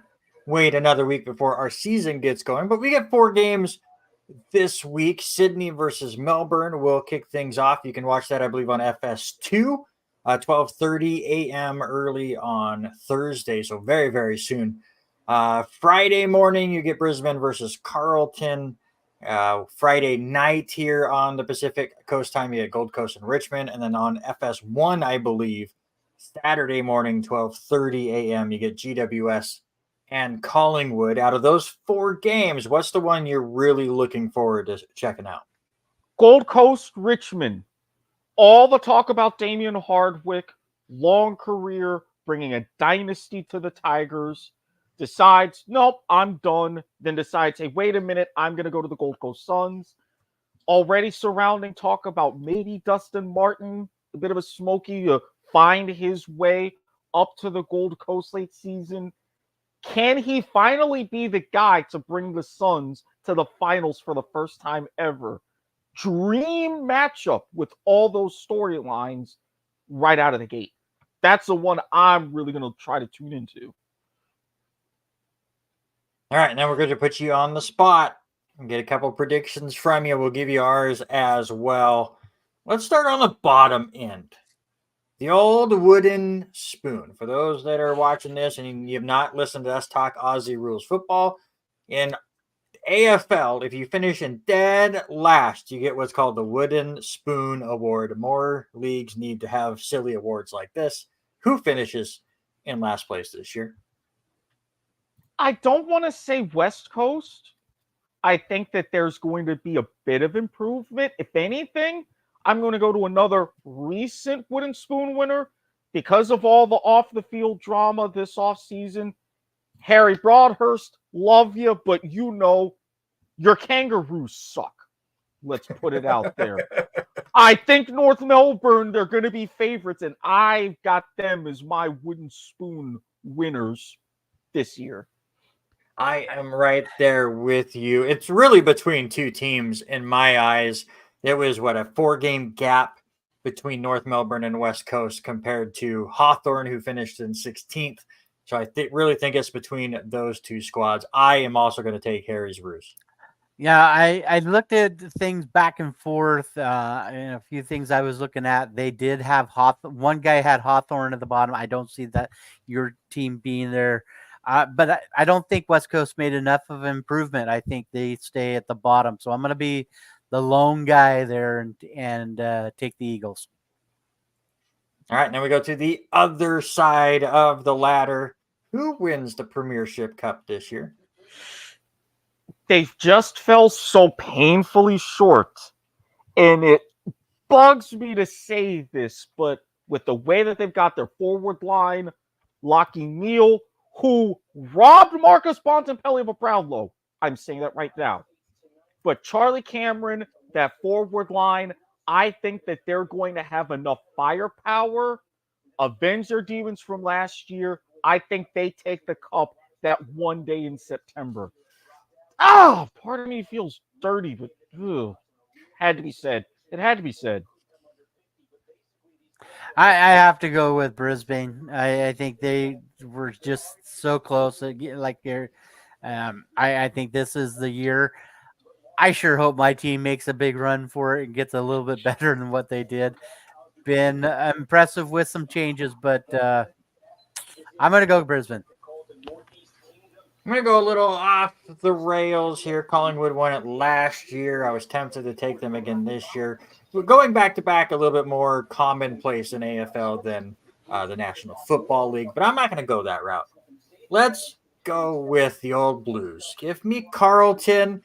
wait another week before our season gets going. But we get 4 games this week. Sydney versus Melbourne will kick things off. You can watch that, I believe, on FS2, 12:30 a.m. early on Thursday, so very, very soon. Friday morning, you get Brisbane versus Carlton. Friday night here on the Pacific Coast time, you get Gold Coast and Richmond. And then on FS1, I believe, Saturday morning, 12:30 a.m., you get GWS and Collingwood. Out of those 4 games, what's the one you're really looking forward to checking out? Gold Coast, Richmond. All the talk about Damien Hardwick, long career, bringing a dynasty to the Tigers, decides, nope, I'm done. Then decides, hey, wait a minute, I'm going to go to the Gold Coast Suns. Already surrounding talk about maybe Dustin Martin, a bit of a smoky, find his way up to the Gold Coast late season. Can he finally be the guy to bring the Suns to the finals for the first time ever? Dream matchup with all those storylines right out of the gate. That's the one I'm really going to try to tune into. All right, now we're going to put you on the spot and get a couple predictions from you. We'll give you ours as well. Let's start on the bottom end. The old wooden spoon. For those that are watching this and you have not listened to us talk Aussie rules football, in AFL, if you finish in dead last, you get what's called the Wooden Spoon Award. More leagues need to have silly awards like this. Who finishes in last place this year? I don't want to say West Coast. I think that there's going to be a bit of improvement. If anything, I'm going to go to another recent Wooden Spoon winner because of all the off-the-field drama this offseason. Harry Broadhurst, love you, but you know your Kangaroos suck. Let's put it out there. I think North Melbourne, they're going to be favorites, and I've got them as my Wooden Spoon winners this year. I am right there with you. It's really between 2 teams in my eyes. It was, a 4-game gap between North Melbourne and West Coast compared to Hawthorn, who finished in 16th. So I really think it's between those two squads. I am also going to take Harry's Roos. Yeah, I looked at things back and forth, and a few things I was looking at. They did have one guy had Hawthorne at the bottom. I don't see that your team being there, but I don't think West Coast made enough of improvement. I think they stay at the bottom. So I'm going to be the lone guy there and take the Eagles. All right, now we go to the other side of the ladder. Who wins the Premiership Cup this year? They just fell so painfully short, and it bugs me to say this, but with the way that they've got their forward line, Lockie Neal, who robbed Marcus Bontempelli of a Brownlow, I'm saying that right now. But Charlie Cameron, that forward line, I think that they're going to have enough firepower, avenge their demons from last year. I think they take the cup that one day in September. Part of me feels dirty, but had to be said. It had to be said. I have to go with Brisbane. I think they were just so close. Like they're, I think this is the year. I sure hope my team makes a big run for it and gets a little bit better than what they did. Been impressive with some changes, but I'm going to go Brisbane. I'm going to go a little off the rails here. Collingwood won it last year. I was tempted to take them again this year. We're going back to back a little bit more commonplace in AFL than the National Football League, but I'm not going to go that route. Let's go with the old Blues. Give me Carlton.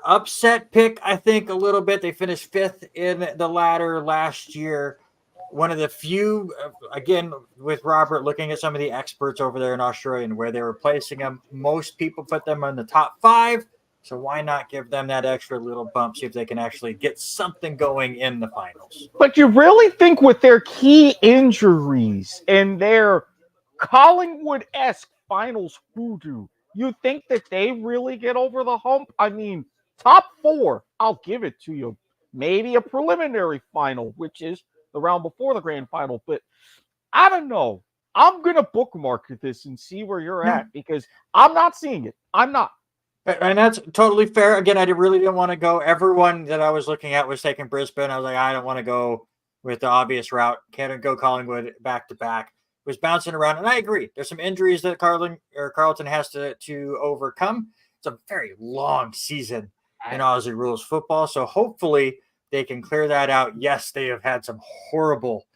Upset pick, I think, a little bit. They finished 5th in the ladder last year. One of the few, again, with Robert looking at some of the experts over there in Australia and where they were placing them, most people put them in the top 5. So why not give them that extra little bump, see if they can actually get something going in the finals? But you really think with their key injuries and their Collingwood-esque finals hoodoo, you think that they really get over the hump? I mean, top 4, I'll give it to you. Maybe a preliminary final, which is the round before the grand final. But I don't know. I'm going to bookmark this and see where you're at because I'm not seeing it. I'm not. And that's totally fair. Again, I really didn't want to go. Everyone that I was looking at was taking Brisbane. I was like, I don't want to go with the obvious route. Can't go Collingwood back to back. Was bouncing around, and I agree. There's some injuries that Carlton has to overcome. It's a very long season in Aussie rules football, so hopefully they can clear that out. Yes, they have had some horrible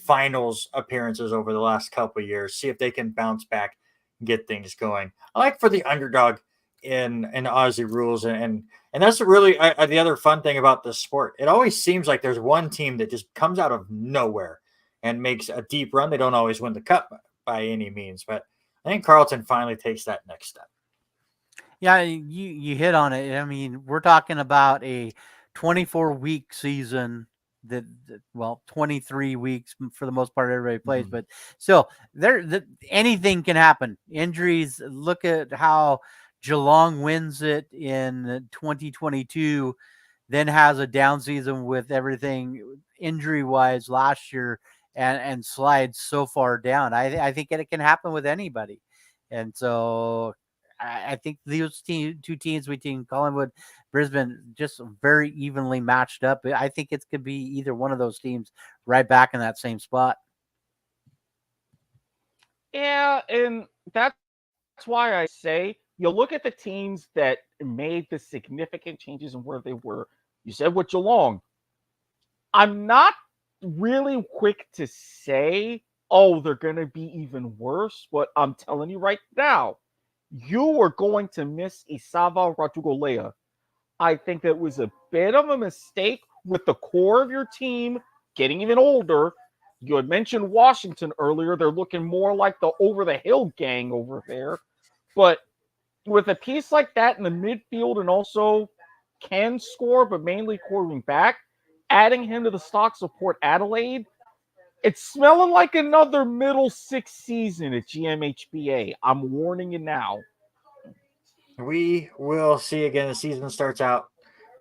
finals appearances over the last couple of years. See if they can bounce back and get things going. I like for the underdog in Aussie rules, and that's really the other fun thing about this sport. It always seems like there's one team that just comes out of nowhere and makes a deep run. They don't always win the cup by any means, but I think Carlton finally takes that next step. Yeah, you hit on it. I mean, we're talking about a 24-week season that 23 weeks for the most part everybody plays, but still anything can happen. Injuries, look at how Geelong wins it in 2022, then has a down season with everything injury-wise last year and slides so far down. I think it can happen with anybody. And so I think those two teams between Collingwood, Brisbane, just very evenly matched up. I think it could be either one of those teams right back in that same spot. Yeah, and that's why I say you look at the teams that made the significant changes in where they were. You said with Geelong. I'm not really quick to say, they're going to be even worse, but I'm telling you right now, you are going to miss Isava Ratugolea. I think that was a bit of a mistake with the core of your team getting even older. You had mentioned Washington earlier. They're looking more like the over-the-hill gang over there. But with a piece like that in the midfield and also can score, but mainly quarterback, adding him to the stocks of Port Adelaide, it's smelling like another middle 6 season at GMHBA. I'm warning you now. We will see again. The season starts out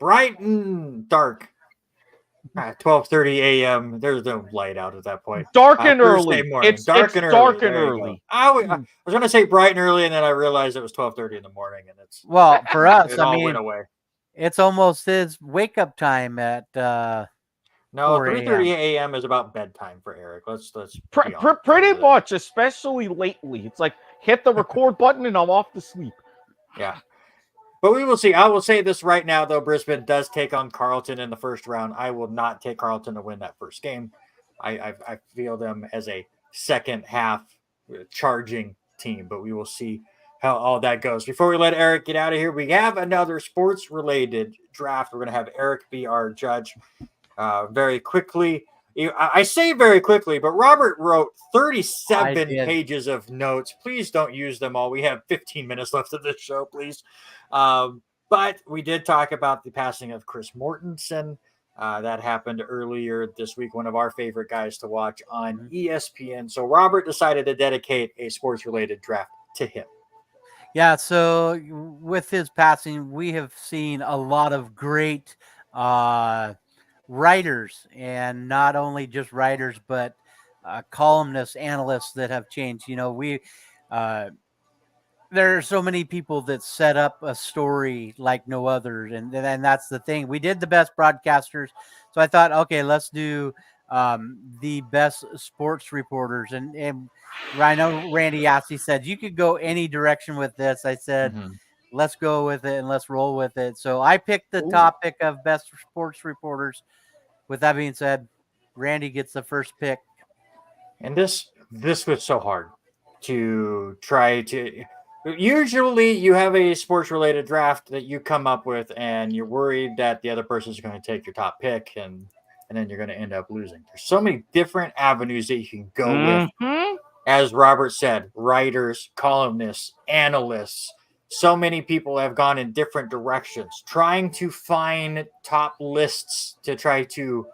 bright and dark. 12:30 a.m. There's no light out at that point. Dark and Thursday early. morning. It's Dark and early. dark and There you go. early. I was going to say bright and early, and then I realized it was 12:30 in the morning, and it's Well, for us, it I all mean, went away. it's almost his wake up time at No, 4 3:30 a.m. a.m. is about bedtime for Eric. Let's be honest Pretty with it. much, especially lately. It's like hit the record button and I'm off to sleep. Yeah. But we will see. I will say this right now, though. Brisbane does take on Carleton in the first round. I will not take Carleton to win that first game. I feel them as a second half charging team, but we will see how all that goes. Before we let Eric get out of here, we have another sports related draft. We're going to have Eric be our judge very quickly. I say very quickly, but Robert wrote 37 pages of notes. Please don't use them all. We have 15 minutes left of this show, please. But we did talk about the passing of Chris Mortensen. That happened earlier this week, one of our favorite guys to watch on ESPN. So Robert decided to dedicate a sports-related draft to him. Yeah, so with his passing, we have seen a lot of great writers, and not only just writers, but columnists, analysts that have changed. You know, there are so many people that set up a story like no others, and that's the thing. We did the best broadcasters, so I thought, okay, let's do the best sports reporters. And I know Randy Yassi said you could go any direction with this. I said, let's go with it and let's roll with it. So I picked the topic of best sports reporters. With that being said, Randy gets the first pick. And this was so hard to try to. Usually you have a sports related draft that you come up with and you're worried that the other person is going to take your top pick and then you're going to end up losing. There's so many different avenues that you can go with. As Robert said, writers, columnists, analysts, so many people have gone in different directions. Trying to find top lists to try to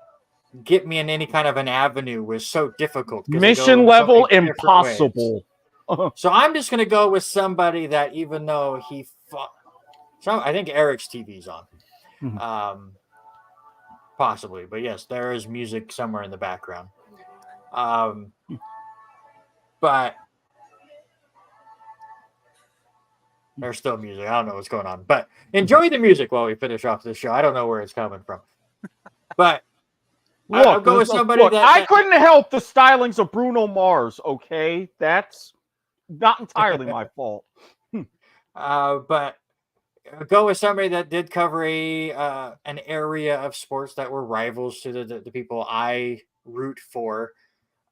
get me in any kind of an avenue was so difficult. Mission level impossible. So I'm just going to go with somebody that, even though he fought, so I think Eric's TV's on, possibly, but yes, there is music somewhere in the background. But there's still music. I don't know what's going on, but enjoy the music while we finish off this show. I don't know where it's coming from, but I'll go with somebody that I couldn't help the stylings of Bruno Mars. Okay, that's not entirely my fault. But go with somebody that did cover an area of sports that were rivals to the people I root for.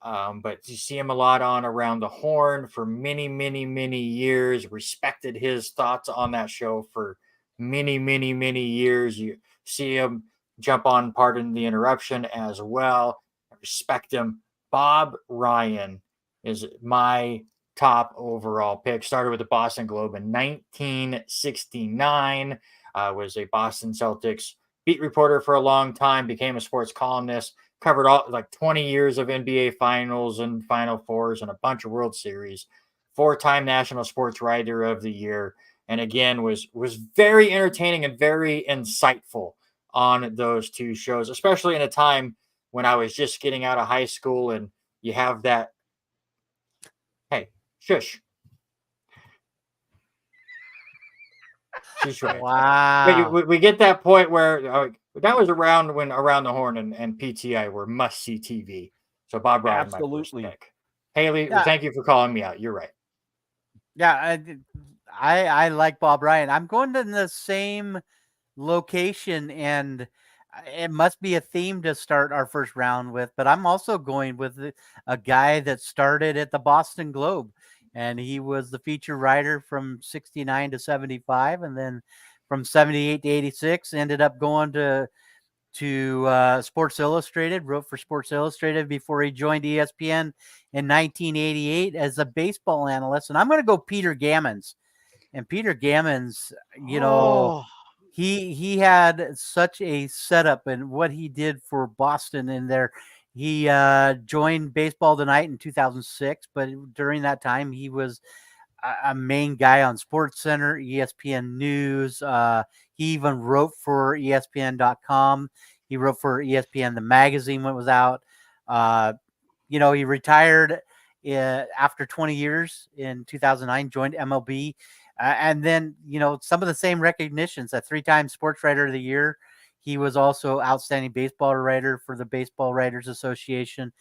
But you see him a lot on Around the Horn for many, many, many years. Respected his thoughts on that show for many, many, many years. You see him jump on Pardon the Interruption as well. I respect him. Bob Ryan is my top overall pick. Started with the Boston Globe in 1969. Was a Boston Celtics beat reporter for a long time. Became a sports columnist. Covered all like 20 years of NBA Finals and Final Fours and a bunch of World Series. 4-time National Sports Writer of the Year, and again was very entertaining and very insightful on those two shows, especially in a time when I was just getting out of high school and you have that. Hey, shush. She's right. Wow. We get that point where that was around when Around the Horn and PTI were must-see TV. So Bob Ryan, absolutely. My first pick. Haley, thank you for calling me out. You're right. Yeah, I like Bob Ryan. I'm going to the same location, and it must be a theme to start our first round with, but I'm also going with a guy that started at the Boston Globe, and he was the feature writer from 69 to 75, and then from 78 to 86 ended up going to Sports Illustrated, wrote for Sports Illustrated before he joined ESPN in 1988 as a baseball analyst. And I'm going to go Peter Gammons. And Peter Gammons, you know, he had such a setup and what he did for Boston in there. He joined Baseball Tonight in 2006, but during that time he was a main guy on Sports Center, ESPN News. He even wrote for ESPN.com. He wrote for ESPN, the magazine when it was out. He retired after 20 years in 2009, joined MLB. And then, some of the same recognitions, a 3-time Sports Writer of the Year. He was also outstanding baseball writer for the Baseball Writers Association.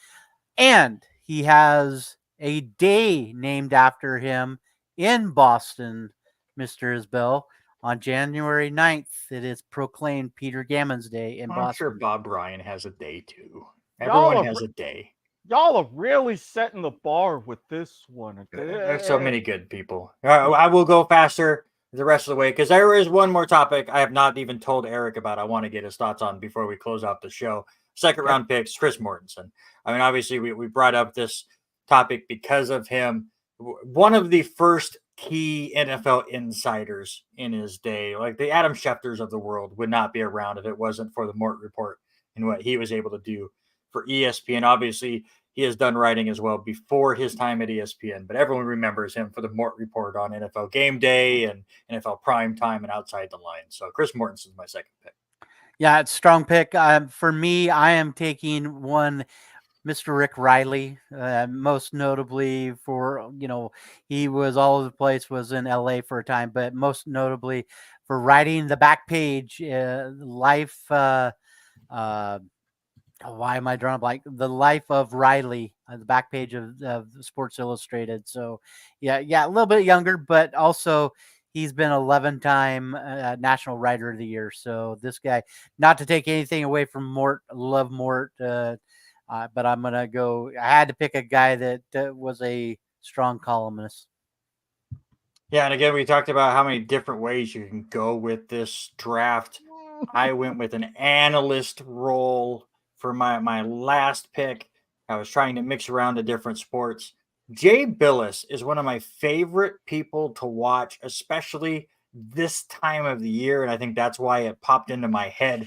And he has a day named after him in Boston, Mr. Isbell. On January 9th, it is proclaimed Peter Gammons Day in I'm Boston. sure Bob Bryan has a day too. Everyone has a day. Y'all are really setting the bar with this one. There's so many good people. I will go faster the rest of the way because there is one more topic I have not even told Eric about. I want to get his thoughts on before we close out the show. Second round picks, Chris Mortensen. I mean, obviously, we brought up this topic because of him. One of the first key NFL insiders in his day, like the Adam Schefters of the world, would not be around if it wasn't for the Mort Report and what he was able to do for ESPN. Obviously, he has done writing as well before his time at ESPN, but everyone remembers him for the Mort Report on NFL Game Day and NFL Prime Time and Outside the Line. So Chris Mortensen is my second pick. Yeah, it's a strong pick. For me, I am taking one, Mr. Rick Riley, most notably for, he was all over the place, was in LA for a time, but most notably for writing the back page, life, why am I drawing a blank? The Life of Riley, the back page of Sports Illustrated. So, yeah, a little bit younger, but also he's been 11-time National Writer of the Year. So this guy, not to take anything away from Mort, love Mort, but I'm going to go. I had to pick a guy that was a strong columnist. Yeah, and again, we talked about how many different ways you can go with this draft. I went with an analyst role for my last pick. I was trying to mix around the different sports. Jay Billis is one of my favorite people to watch, especially this time of the year. And I think that's why it popped into my head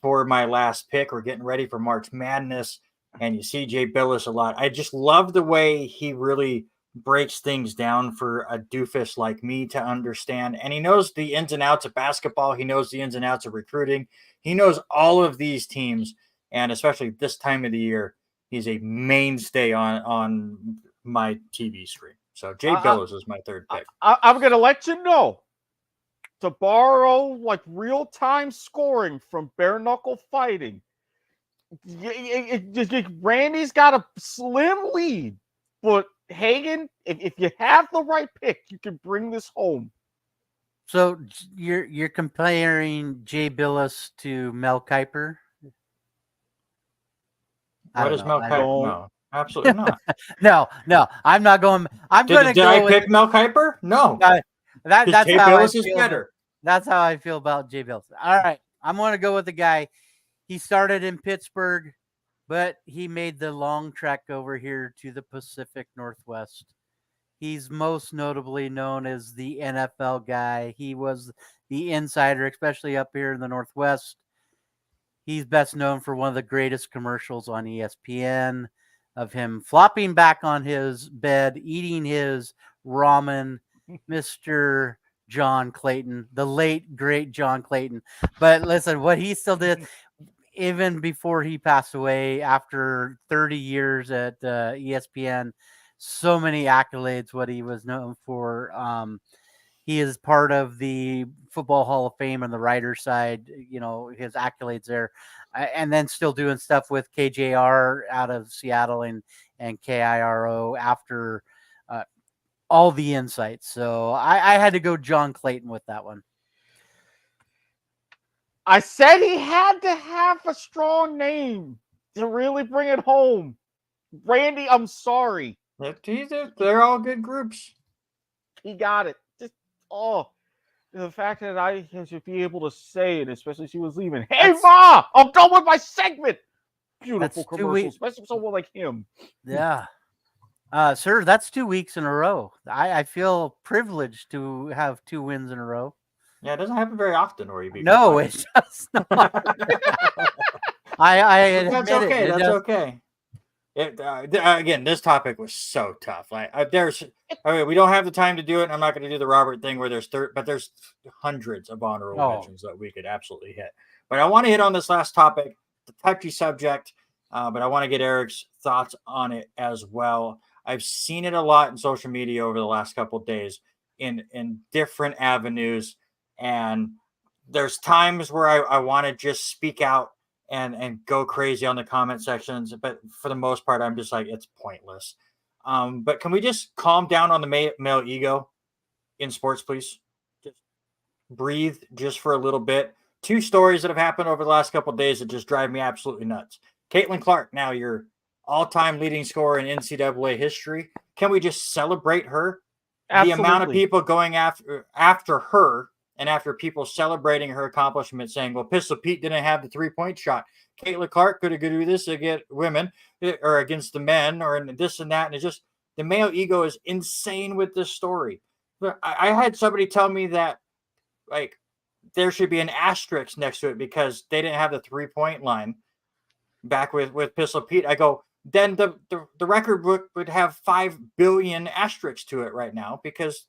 for my last pick. We're getting ready for March Madness, and you see Jay Billis a lot. I just love the way he really breaks things down for a doofus like me to understand. And he knows the ins and outs of basketball. He knows the ins and outs of recruiting. He knows all of these teams. And especially this time of the year, he's a mainstay on my TV screen. So Jay Billis is my third pick. I'm going to let you know, to borrow like real-time scoring from bare knuckle fighting, Randy's got a slim lead, but Hagen, if you have the right pick, you can bring this home. So you're comparing Jay Billis to Mel Kiper? What is Mel Kiper? No, absolutely not. No, I'm not going. Did I pick Mel Kiper? No. That's Jay how Billis I is feel. better. That's how I feel about Jay Billis. All right, I'm going to go with the guy. He started in Pittsburgh, but he made the long trek over here to the Pacific Northwest. He's most notably known as the NFL guy. He was the insider, especially up here in the Northwest. He's best known for one of the greatest commercials on ESPN of him flopping back on his bed, eating his ramen, Mr. John Clayton, the late, great John Clayton. But listen, what he still did, even before he passed away, after 30 years at ESPN, so many accolades, what he was known for. He is part of the Football Hall of Fame on the writer's side, his accolades there. And then still doing stuff with KJR out of Seattle and KIRO after all the insights. So I had to go John Clayton with that one. I said he had to have a strong name to really bring it home. Randy, I'm sorry. They're all good groups. He got it. The fact that I should be able to say it, especially she was leaving. Hey, Ma, I'm done with my segment. Beautiful commercial, especially someone like him. Yeah. Sir, that's 2 weeks in a row. I feel privileged to have 2 wins in a row. Yeah, it doesn't happen very often where you beat. No, it does not. I That's okay. That's okay. Again, this topic was so tough. Like, we don't have the time to do it. And I'm not going to do the Robert thing where but there's hundreds of honorable mentions that we could absolutely hit. But I want to hit on this last topic, the touchy subject. But I want to get Eric's thoughts on it as well. I've seen it a lot in social media over the last couple of days in different avenues, and there's times where I want to just speak out and go crazy on the comment sections, but for the most part, I'm just like, it's pointless. But can we just calm down on the male ego in sports, please? Just breathe just for a little bit. Two stories that have happened over the last couple of days that just drive me absolutely nuts. Caitlin Clark, now your all-time leading scorer in NCAA history. Can we just celebrate her? Absolutely. The amount of people going after her, and after people celebrating her accomplishment, saying, well, Pistol Pete didn't have the three-point shot. Caitlin Clark could have do this against women or against the men or this and that. And it's just the male ego is insane with this story. But I had somebody tell me that, like, there should be an asterisk next to it because they didn't have the three-point line back with Pistol Pete. I go, then the record book would have 5 billion asterisks to it right now because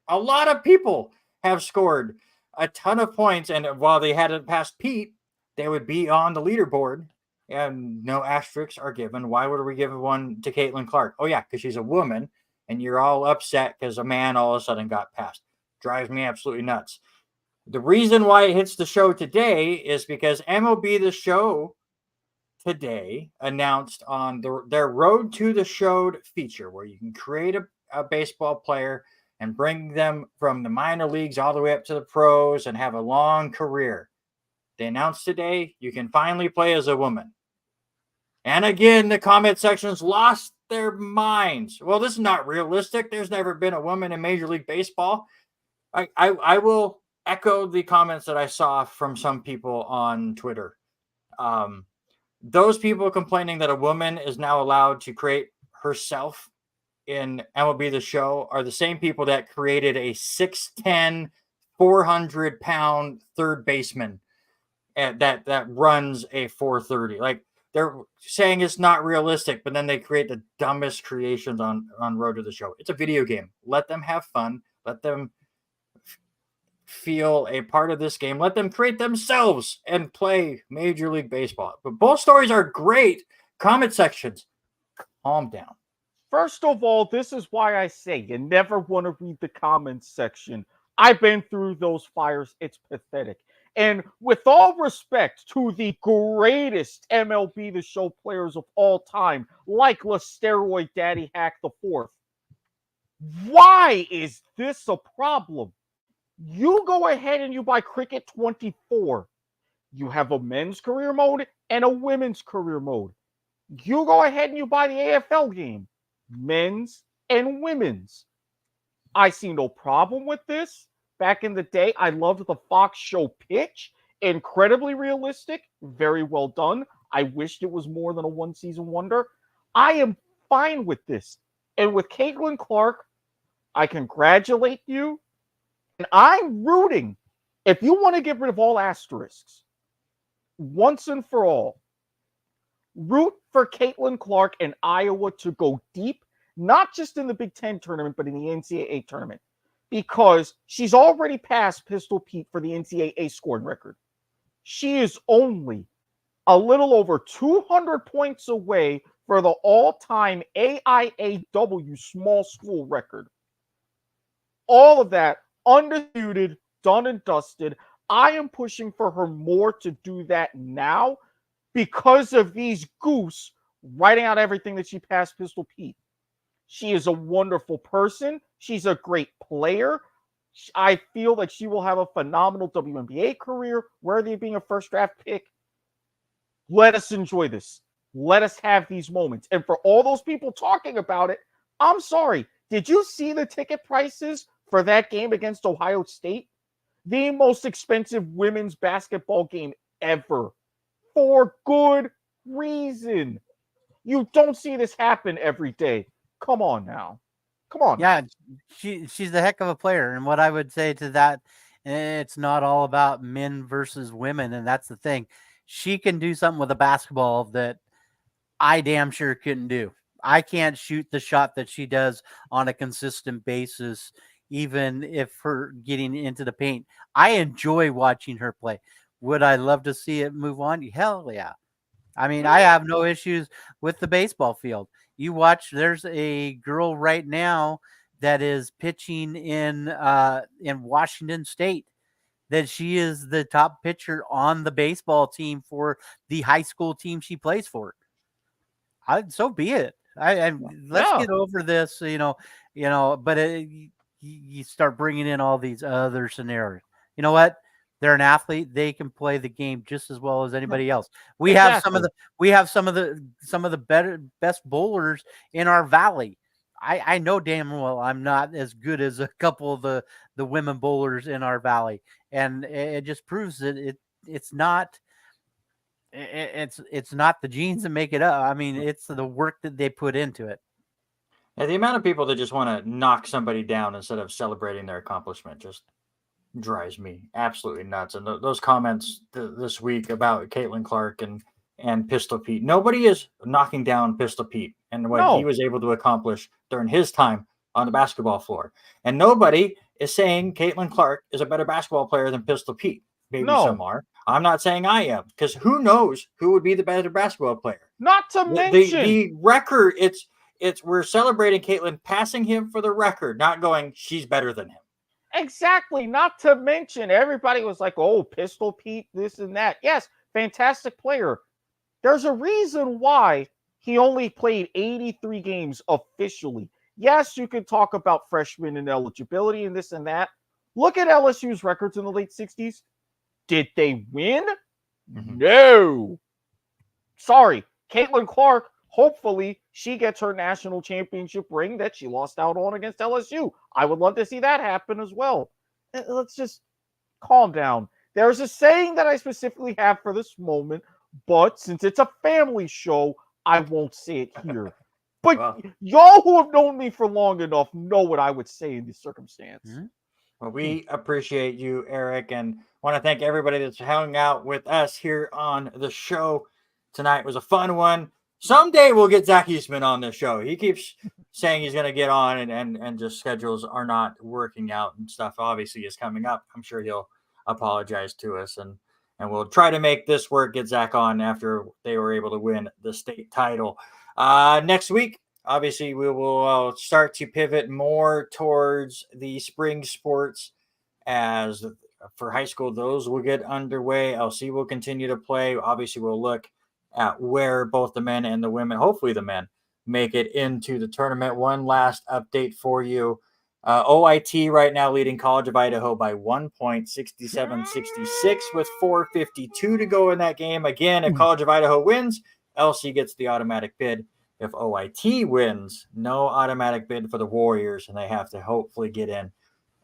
a lot of people have scored a ton of points, and while they hadn't passed Pete, they would be on the leaderboard, and no asterisks are given. Why would we give one to Caitlin Clark? Oh yeah, because she's a woman, and you're all upset because a man all of a sudden got passed. Drives me absolutely nuts. The reason why it hits the show today is because MLB The Show today announced on their Road to the Show feature, where you can create a baseball player and bring them from the minor leagues all the way up to the pros and have a long career. They announced today you can finally play as a woman. And again, the comment sections lost their minds. Well, this is not realistic. There's never been a woman in Major League Baseball. I will echo the comments that I saw from some people on Twitter. Those people complaining that a woman is now allowed to create herself in MLB The Show are the same people that created a 6'10", 400-pound third baseman that runs a 430. Like, they're saying it's not realistic, but then they create the dumbest creations on Road to the Show. It's a video game. Let them have fun. Let them feel a part of this game. Let them create themselves and play Major League Baseball. But both stories are great. Comment sections, calm down. First of all, this is why I say you never want to read the comments section. I've been through those fires. It's pathetic. And with all respect to the greatest MLB The Show players of all time, like Steroid Daddy Hack IV, why is this a problem? You go ahead and you buy Cricket 24. You have a men's career mode and a women's career mode. You go ahead and you buy the AFL game. Men's and women's. I see no problem with this. Back in the day, I loved the Fox show pitch. Incredibly realistic. Very well done. I wished it was more than a one-season wonder. I am fine with this. And with Caitlin Clark, I congratulate you. And I'm rooting. If you want to get rid of all asterisks, once and for all, root for Caitlin Clark and Iowa to go deep, not just in the Big Ten tournament, but in the NCAA tournament, because she's already passed Pistol Pete for the NCAA scoring record. She is only a little over 200 points away for the all-time AIAW small school record. All of that undisputed, done and dusted. I am pushing for her more to do that now because of these goose writing out everything that she passed Pistol Pete. She is a wonderful person. She's a great player. I feel that she will have a phenomenal WNBA career, worthy of being a first draft pick. Let us enjoy this. Let us have these moments. And for all those people talking about it, I'm sorry. Did you see the ticket prices for that game against Ohio State? The most expensive women's basketball game ever. For good reason. You don't see this happen every day. Come on now. Come on. Yeah, she's a heck of a player. And what I would say to that, it's not all about men versus women. And that's the thing. She can do something with a basketball that I damn sure couldn't do. I can't shoot the shot that she does on a consistent basis, even if her getting into the paint. I enjoy watching her play. Would I love to see it move on? Hell yeah. I mean, I have no issues with the baseball field. You watch, there's a girl right now that is pitching in Washington State, that she is the top pitcher on the baseball team for the high school team she plays for. So be it. Let's Yeah. get over this, but you start bringing in all these other scenarios. You know what? They're an athlete. They can play the game just as well as anybody else. We have some of the best bowlers in our valley. I know damn well I'm not as good as a couple of the women bowlers in our valley, and it just proves that it's not it's not the genes that make it up. I mean, it's the work that they put into it. Yeah, the amount of people that just want to knock somebody down instead of celebrating their accomplishment just drives me absolutely nuts. And those comments this week about Caitlin Clark and Pistol Pete, nobody is knocking down Pistol Pete and what he was able to accomplish during his time on the basketball floor. And nobody is saying Caitlin Clark is a better basketball player than Pistol Pete. Maybe some are. I'm not saying I am, because who knows who would be the better basketball player. Not to mention the record. It's we're celebrating Caitlin passing him for the record, not going she's better than him. Exactly. Not to mention everybody was like, oh, Pistol Pete, this and that. Yes, fantastic player. There's a reason why he only played 83 games officially. Yes, you can talk about freshmen and eligibility and this and that. Look at LSU's records in the late 60s. Did they win? Mm-hmm. No. Sorry. Caitlin Clark, hopefully she gets her national championship ring that she lost out on against LSU. I would love to see that happen as well. Let's just calm down. There's a saying that I specifically have for this moment, but since it's a family show, I won't say it here. But y'all who have known me for long enough know what I would say in this circumstance. Mm-hmm. Well, we appreciate you, Eric, and want to thank everybody that's hanging out with us here on the show tonight. It was a fun one. Someday we'll get Zach Eastman on the show. He keeps saying he's going to get on, and just schedules are not working out and stuff. Obviously is coming up. I'm sure he'll apologize to us, and we'll try to make this work, get Zach on after they were able to win the state title. Next week, obviously, we will start to pivot more towards the spring sports. As for high school, those will get underway. LC will continue to play. Obviously, we'll look at where both the men and the women, hopefully the men, make it into the tournament. One last update for you. OIT right now leading College of Idaho by 1 point, 67-66 with 4:52 to go in that game. Again, if College of Idaho wins, LC gets the automatic bid. If OIT wins, no automatic bid for the Warriors, and they have to hopefully get in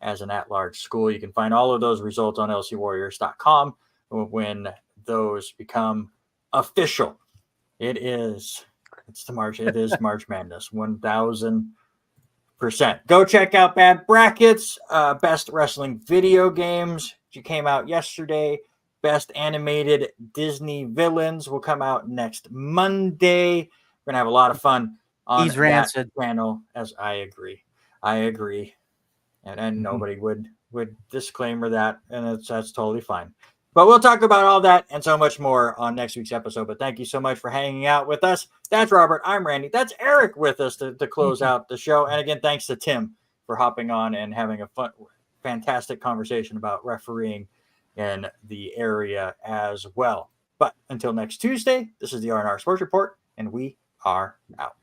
as an at-large school. You can find all of those results on lcwarriors.com when those become official. It is March Madness, 1,000%. Go check out Bad Brackets, Best Wrestling Video Games. She came out yesterday. Best Animated Disney Villains will come out next Monday. We're going to have a lot of fun on that channel, as I agree. And nobody would disclaimer that, and that's totally fine. But we'll talk about all that and so much more on next week's episode. But thank you so much for hanging out with us. That's Robert. I'm Randy. That's Eric with us to close out the show. And again, thanks to Tim for hopping on and having a fantastic conversation about refereeing in the area as well. But until next Tuesday, this is the R&R Sports Report, and we are out.